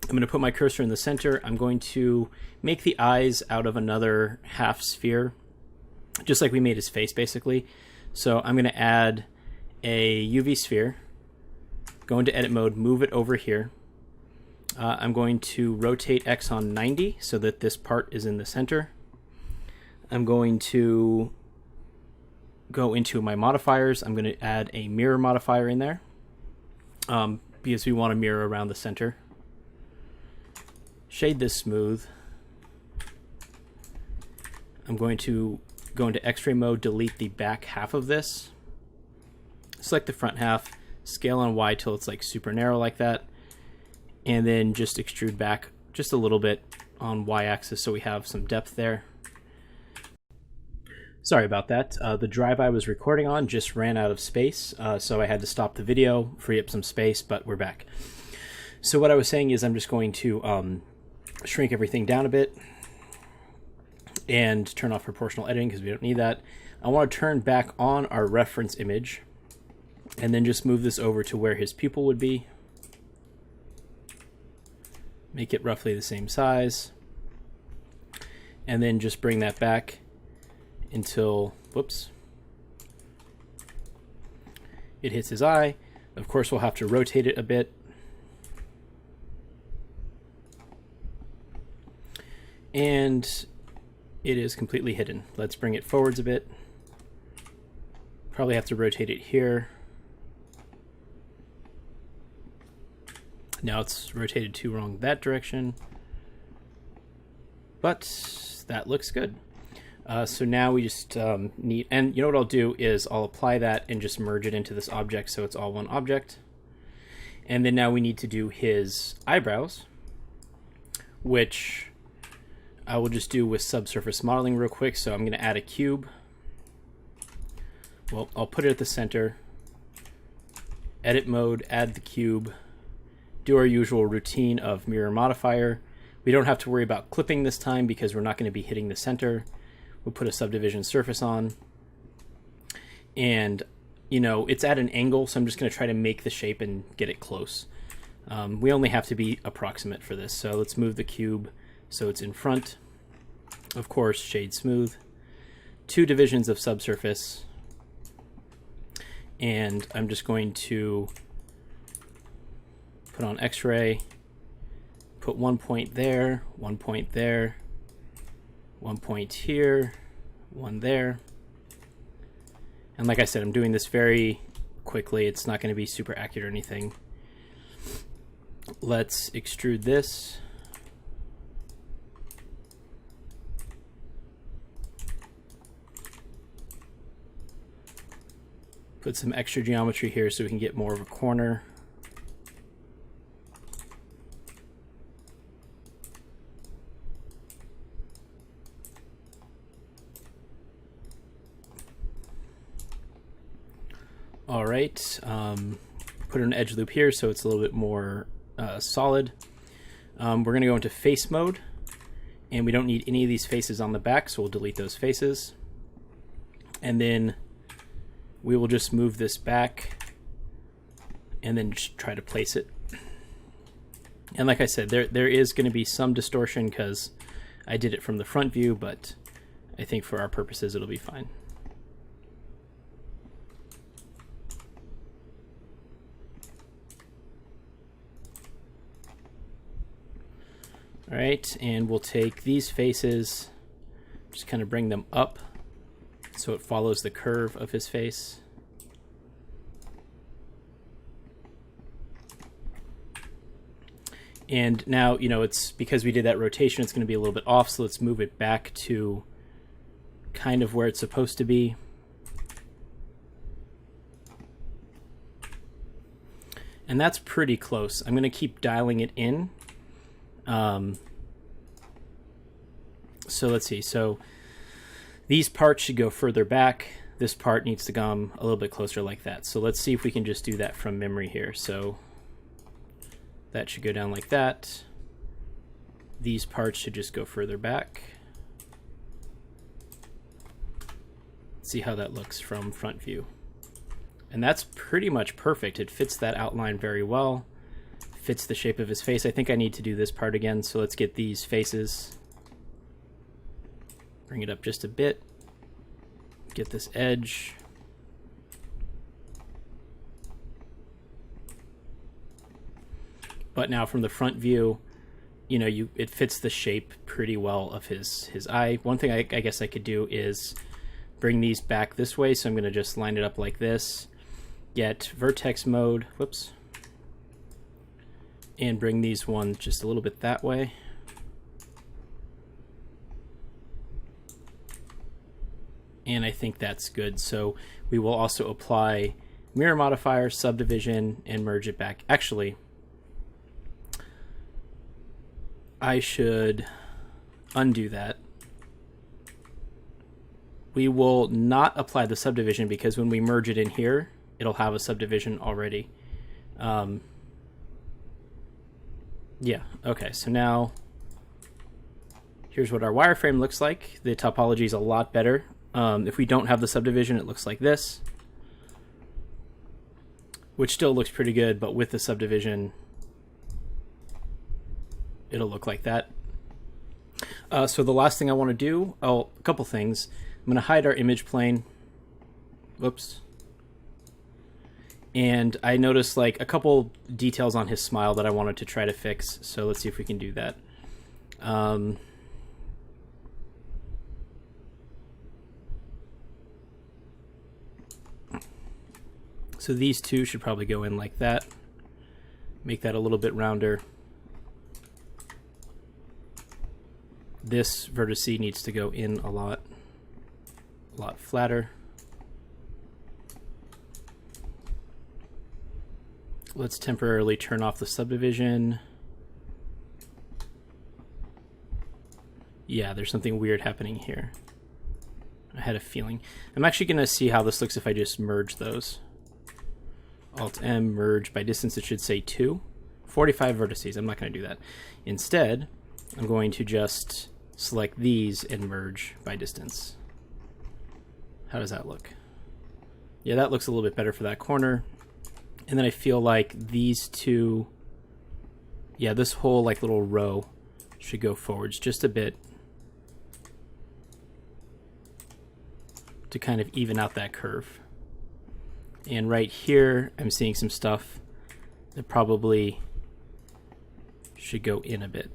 I'm going to put my cursor in the center. I'm going to make the eyes out of another half sphere, just like we made his face, basically. So I'm going to add a UV sphere, go into edit mode, move it over here. I'm going to rotate X on 90 so that this part is in the center. I'm going to go into my modifiers. I'm going to add a mirror modifier in there because we want to mirror around the center. Shade this smooth. I'm going to go into X-ray mode, delete the back half of this. Select the front half, scale on Y till it's like super narrow like that, and then just extrude back just a little bit on Y-axis so we have some depth there. Sorry about that. The drive I was recording on just ran out of space, so I had to stop the video, free up some space, but we're back. So what I was saying is I'm just going to shrink everything down a bit and turn off proportional editing because we don't need that. I want to turn back on our reference image and then just move this over to where his pupil would be. Make it roughly the same size. And then just bring that back until, whoops, it hits his eye. Of course, we'll have to rotate it a bit. And it is completely hidden. Let's bring it forwards a bit. Probably have to rotate it here. Now it's rotated too wrong that direction, but that looks good. So now we just need, and you know what I'll do is I'll apply that and just merge it into this object so it's all one object. And then now we need to do his eyebrows, which I will just do with subsurface modeling real quick. So I'm going to add a cube. Well, I'll put it at the center, edit mode, add the cube, do our usual routine of mirror modifier. We don't have to worry about clipping this time because we're not going to be hitting the center. We'll put a subdivision surface on, and you know, it's at an angle, so I'm just going to try to make the shape and get it close. We only have to be approximate for this, so let's move the cube so it's in front. Of course, shade smooth. 2 divisions of subsurface, and I'm just going to put on X-ray, put 1 point there, 1 point there, 1 point here, 1 there. And like I said, I'm doing this very quickly. It's not going to be super accurate or anything. Let's extrude this. Put some extra geometry here so we can get more of a corner. All right, put an edge loop here so it's a little bit more solid. We're going to go into face mode, and we don't need any of these faces on the back, so we'll delete those faces. And then we will just move this back and then just try to place it. And like I said, there is going to be some distortion because I did it from the front view, but I think for our purposes it'll be fine. All right, and we'll take these faces, just kind of bring them up so it follows the curve of his face. And now, you know, it's because we did that rotation, it's going to be a little bit off, so let's move it back to kind of where it's supposed to be. And that's pretty close. I'm going to keep dialing it in. So let's see. So these parts should go further back. This part needs to come a little bit closer like that. So let's see if we can just do that from memory here. So that should go down like that. These parts should just go further back. See how that looks from front view. And that's pretty much perfect. It fits that outline very well. Fits the shape of his face. I think I need to do this part again, so let's get these faces. Bring it up just a bit. Get this edge. But now from the front view, you know, it fits the shape pretty well of his eye. One thing I guess I could do is bring these back this way, so I'm going to just line it up like this. Get vertex mode, whoops, and bring these ones just a little bit that way. And I think that's good. So we will also apply mirror modifier, subdivision, and merge it back. Actually, I should undo that. We will not apply the subdivision because when we merge it in here, it'll have a subdivision already. Yeah, okay, so now here's what our wireframe looks like. The topology is a lot better. If we don't have the subdivision, it looks like this, which still looks pretty good, but with the subdivision, it'll look like that. So the last thing I want to do, a couple things. I'm going to hide our image plane. Whoops. And I noticed like a couple details on his smile that I wanted to try to fix. So let's see if we can do that. So these two should probably go in like that. Make that a little bit rounder. This vertex needs to go in a lot flatter. Let's temporarily turn off the subdivision. Yeah, there's something weird happening here. I had a feeling. I'm actually going to see how this looks if I just merge those. Alt-M, merge. By distance, it should say 2. 45 vertices. I'm not going to do that. Instead, I'm going to just select these and merge by distance. How does that look? Yeah, that looks a little bit better for that corner. And then I feel like these two, yeah, this whole like little row should go forwards just a bit to kind of even out that curve. And right here, I'm seeing some stuff that probably should go in a bit.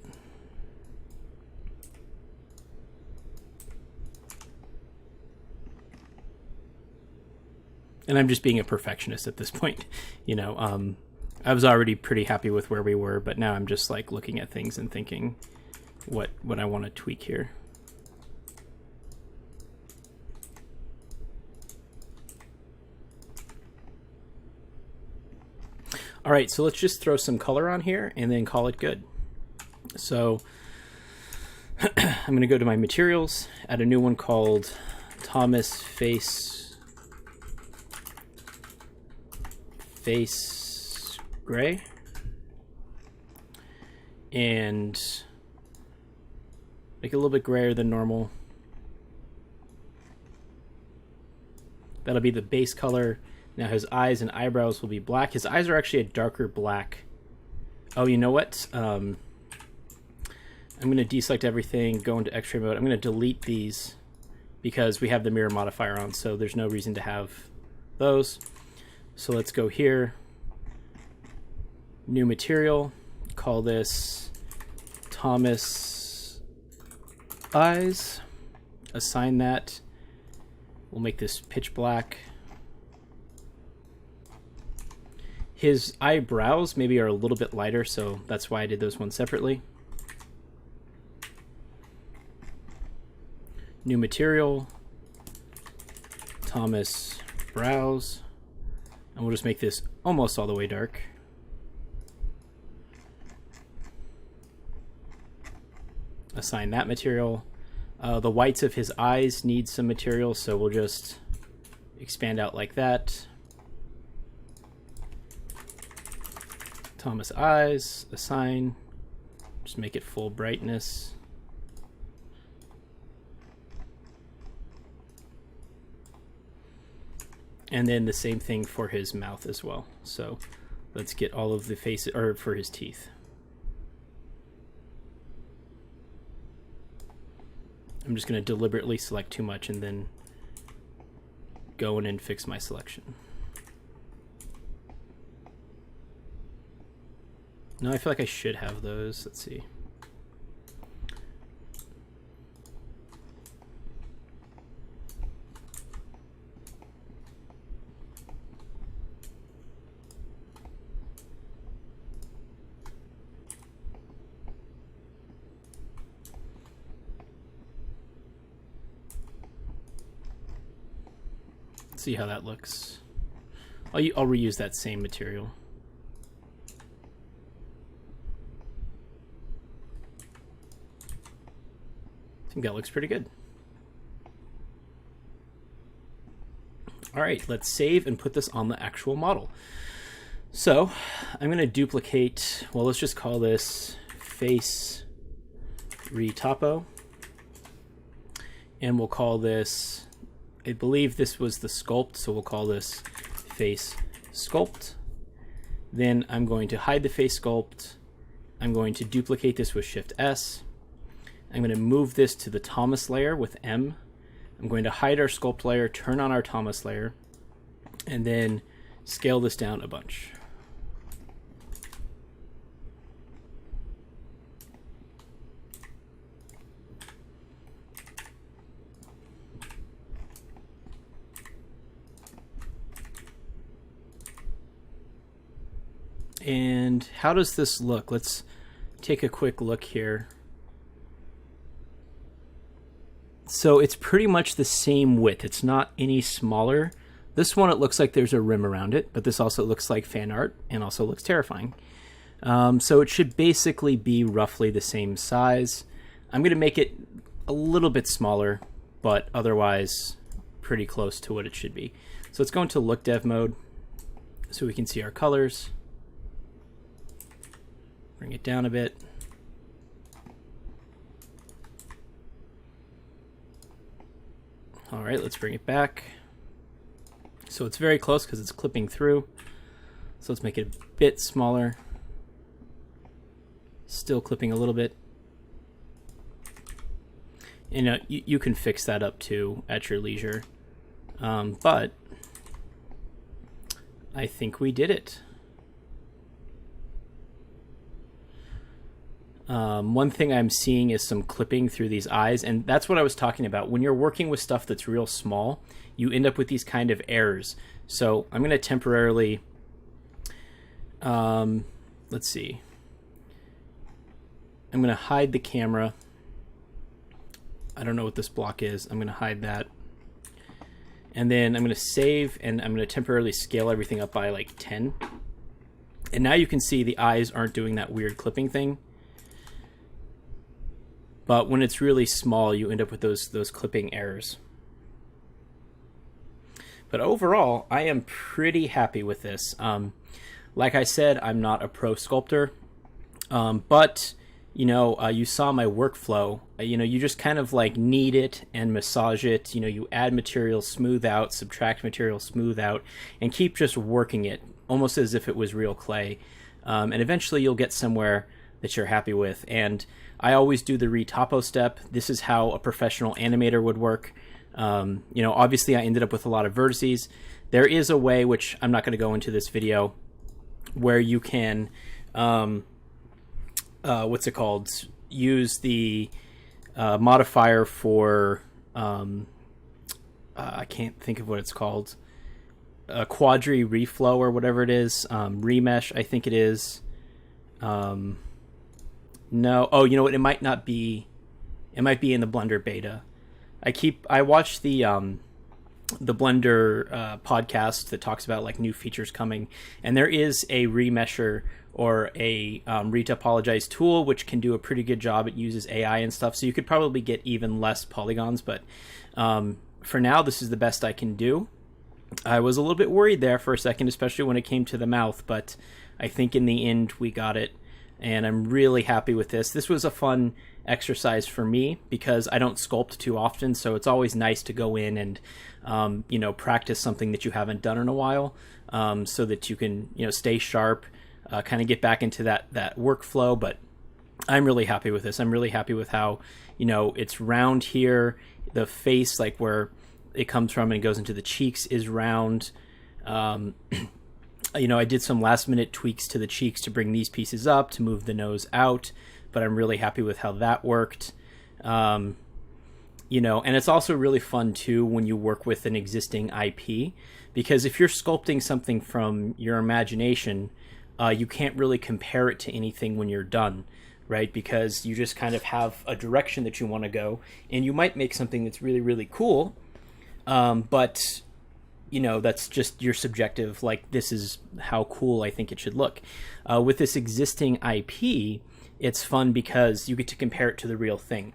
And I'm just being a perfectionist at this point. You know, I was already pretty happy with where we were, but now I'm just like looking at things and thinking what I want to tweak here. All right, so let's just throw some color on here and then call it good. So I'm going to go to my materials, add a new one called Thomas Face Gray, and make it a little bit grayer than normal. That'll be the base color. Now his eyes and eyebrows will be black. His eyes are actually a darker black. Oh, you know what? I'm going to deselect everything, go into X-ray mode. I'm going to delete these because we have the mirror modifier on, so there's no reason to have those. So let's go here, new material, call this Thomas Eyes, assign that. We'll make this pitch black. His eyebrows maybe are a little bit lighter, so that's why I did those ones separately. New material, Thomas Brows, and we'll just make this almost all the way dark. Assign that material. The whites of his eyes need some material, so we'll just expand out like that. Thomas Eyes, assign, just make it full brightness. And then the same thing for his mouth as well. So let's get all of the faces, or for his teeth. I'm just going to deliberately select too much and then go in and fix my selection. No, I feel like I should have those. Let's see. Let's see how that looks. I'll reuse that same material. I think that looks pretty good. All right, let's save and put this on the actual model. So I'm going to duplicate, well, let's just call this face retopo. And we'll call this, I believe this was the sculpt, so we'll call this face sculpt. Then I'm going to hide the face sculpt. I'm going to duplicate this with Shift S. I'm going to move this to the Thomas layer with M. I'm going to hide our sculpt layer, turn on our Thomas layer, and then scale this down a bunch. And how does this look? Let's take a quick look here. So it's pretty much the same width. It's not any smaller. This one, it looks like there's a rim around it, but this also looks like fan art and also looks terrifying. So it should basically be roughly the same size. I'm going to make it a little bit smaller, but otherwise pretty close to what it should be. So let's go into look dev mode so we can see our colors. Bring it down a bit. All right, let's bring it back. So it's very close because it's clipping through. So let's make it a bit smaller. Still clipping a little bit. And you can fix that up too at your leisure. But I think we did it. One thing I'm seeing is some clipping through these eyes, and that's what I was talking about. When you're working with stuff that's real small, you end up with these kind of errors. So I'm going to temporarily, let's see. I'm going to hide the camera. I don't know what this block is. I'm going to hide that. And then I'm going to save, and I'm going to temporarily scale everything up by like 10. And now you can see the eyes aren't doing that weird clipping thing. But when it's really small, you end up with those clipping errors. But overall, I am pretty happy with this. Like I said, I'm not a pro sculptor, but you saw my workflow. You just kind of like knead it and massage it. You add material, smooth out, subtract material, smooth out, and keep just working it almost as if it was real clay. And eventually you'll get somewhere that you're happy with. And I always do the retopo step. This is how a professional animator would work. Obviously I ended up with a lot of vertices. There is a way, which I'm not going to go into this video, where you can, use the modifier for, I can't think of what it's called, quadri reflow or whatever it is, remesh, I think it is. No. Oh, you know what? It might not be. It might be in the Blender beta. I watch the Blender podcast that talks about like new features coming, and there is a remesher or a retopologize tool which can do a pretty good job. It uses AI and stuff, so you could probably get even less polygons. But for now, this is the best I can do. I was a little bit worried there for a second, especially when it came to the mouth, but I think in the end we got it. And I'm really happy with this. This was a fun exercise for me because I don't sculpt too often, so it's always nice to go in and practice something that you haven't done in a while, so that you can stay sharp, kind of get back into that workflow. But I'm really happy with this. I'm really happy with how it's round here. The face, like where it comes from and goes into the cheeks, is round. I did some last minute tweaks to the cheeks to bring these pieces up, to move the nose out, but I'm really happy with how that worked. And it's also really fun too when you work with an existing IP, because if you're sculpting something from your imagination, you can't really compare it to anything when you're done, right? Because you just kind of have a direction that you want to go, and you might make something that's really, really cool, but that's just your subjective, like, this is how cool I think it should look. With this existing IP, it's fun because you get to compare it to the real thing,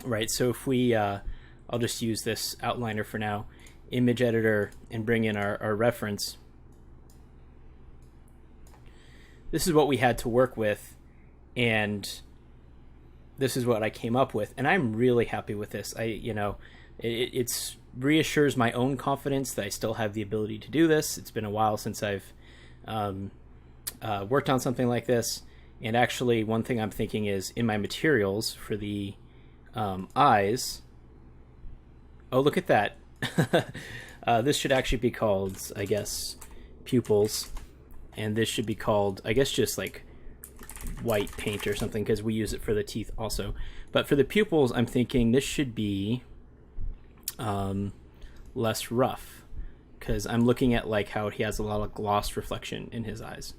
right? So if we, I'll just use this outliner for now, image editor, and bring in our reference. This is what we had to work with, and this is what I came up with, and I'm really happy with this. It's reassures my own confidence that I still have the ability to do this. It's been a while since I've worked on something like this. And actually, one thing I'm thinking is in my materials for the eyes. Oh, look at that. This should actually be called, I guess, pupils. And this should be called, I guess, just like white paint or something, because we use it for the teeth also. But for the pupils, I'm thinking this should be less rough, because I'm looking at like how he has a lot of gloss reflection in his eyes.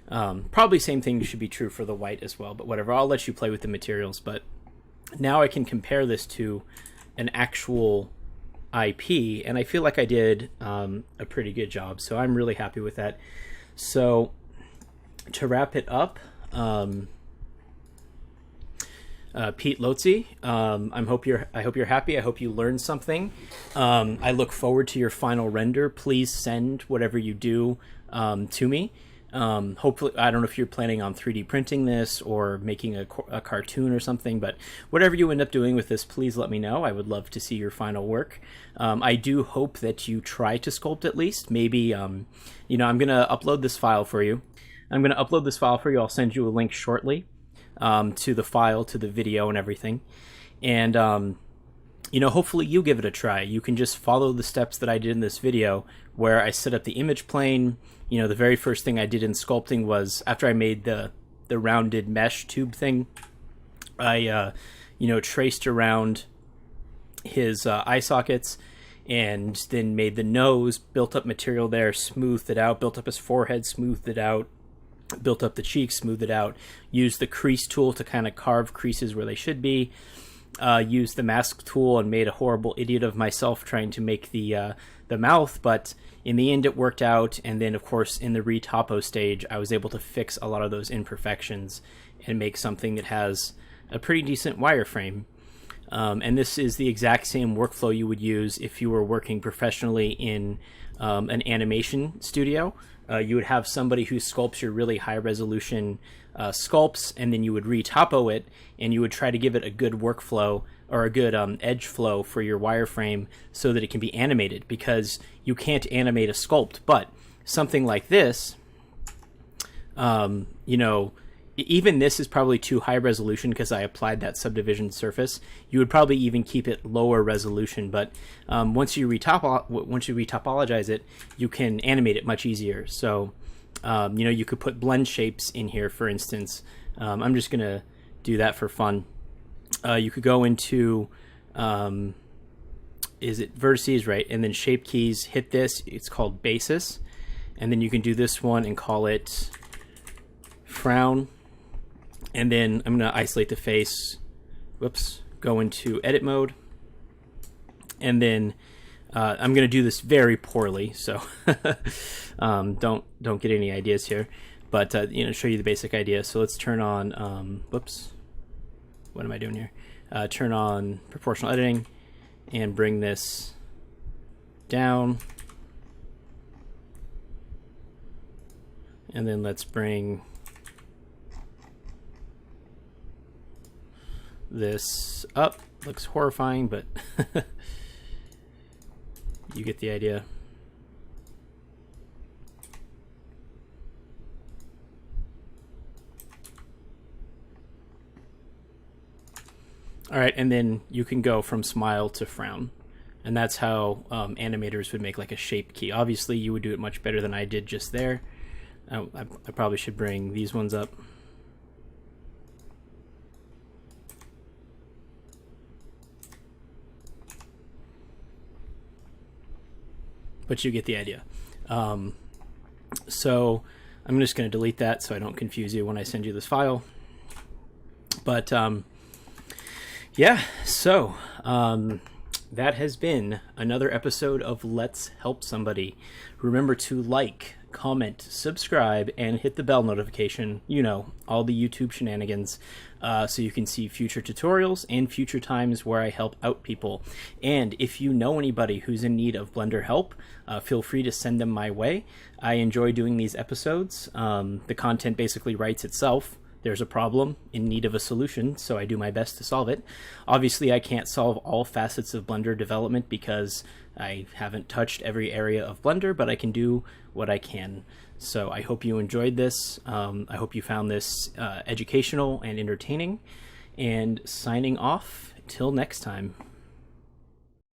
Probably same thing should be true for the white as well, but whatever. I'll let you play with the materials. But now I can compare this to an actual IP, and I feel like I did a pretty good job. So I'm really happy with that. So to wrap it up, Pete Lotze, I hope you're happy. I hope you learned something. I look forward to your final render. Please send whatever you do to me. Hopefully, I don't know if you're planning on 3D printing this or making a cartoon or something, but whatever you end up doing with this, please let me know. I would love to see your final work. I do hope that you try to sculpt at least. Maybe, I'm going to upload this file for you. I'll send you a link shortly to the file, to the video and everything. And, hopefully you give it a try. You can just follow the steps that I did in this video where I set up the image plane. The very first thing I did in sculpting was after I made the rounded mesh tube thing, I, traced around his eye sockets and then made the nose, built up material there, smoothed it out, built up his forehead, smoothed it out, built up the cheeks, smoothed it out, used the crease tool to kind of carve creases where they should be, used the mask tool and made a horrible idiot of myself trying to make the mouth, but in the end it worked out. And then of course in the retopo stage I was able to fix a lot of those imperfections and make something that has a pretty decent wireframe. And this is the exact same workflow you would use if you were working professionally in an animation studio. You would have somebody who sculpts your really high resolution sculpts, and then you would retopo it, and you would try to give it a good workflow or a good edge flow for your wireframe so that it can be animated, because you can't animate a sculpt. But something like this, even this is probably too high resolution because I applied that subdivision surface. You would probably even keep it lower resolution, but once you retopologize it, you can animate it much easier. So, you could put blend shapes in here, for instance. I'm just gonna do that for fun. You could go into, is it vertices, right? And then shape keys, hit this, it's called basis. And then you can do this one and call it frown. And then I'm going to isolate the face. Whoops. Go into edit mode. And then I'm going to do this very poorly, so don't get any ideas here. But show you the basic idea. So let's turn on. Whoops. What am I doing here? Turn on proportional editing and bring this down. And then let's bring this up. Looks horrifying, but you get the idea. All right, and then you can go from smile to frown, and that's how animators would make like a shape key. Obviously, you would do it much better than I did just there. I probably should bring these ones up. But you get the idea. So I'm just going to delete that so I don't confuse you when I send you this file. But yeah, so that has been another episode of Let's Help Somebody. Remember to like, comment, subscribe, and hit the bell notification, all the YouTube shenanigans, so you can see future tutorials and future times where I help out people. And if you know anybody who's in need of Blender help, feel free to send them my way. I enjoy doing these episodes. The content basically writes itself. There's a problem in need of a solution, so I do my best to solve it. Obviously, I can't solve all facets of Blender development because I haven't touched every area of Blender, but I can do what I can. So I hope you enjoyed this. I hope you found this educational and entertaining. And signing off, till next time.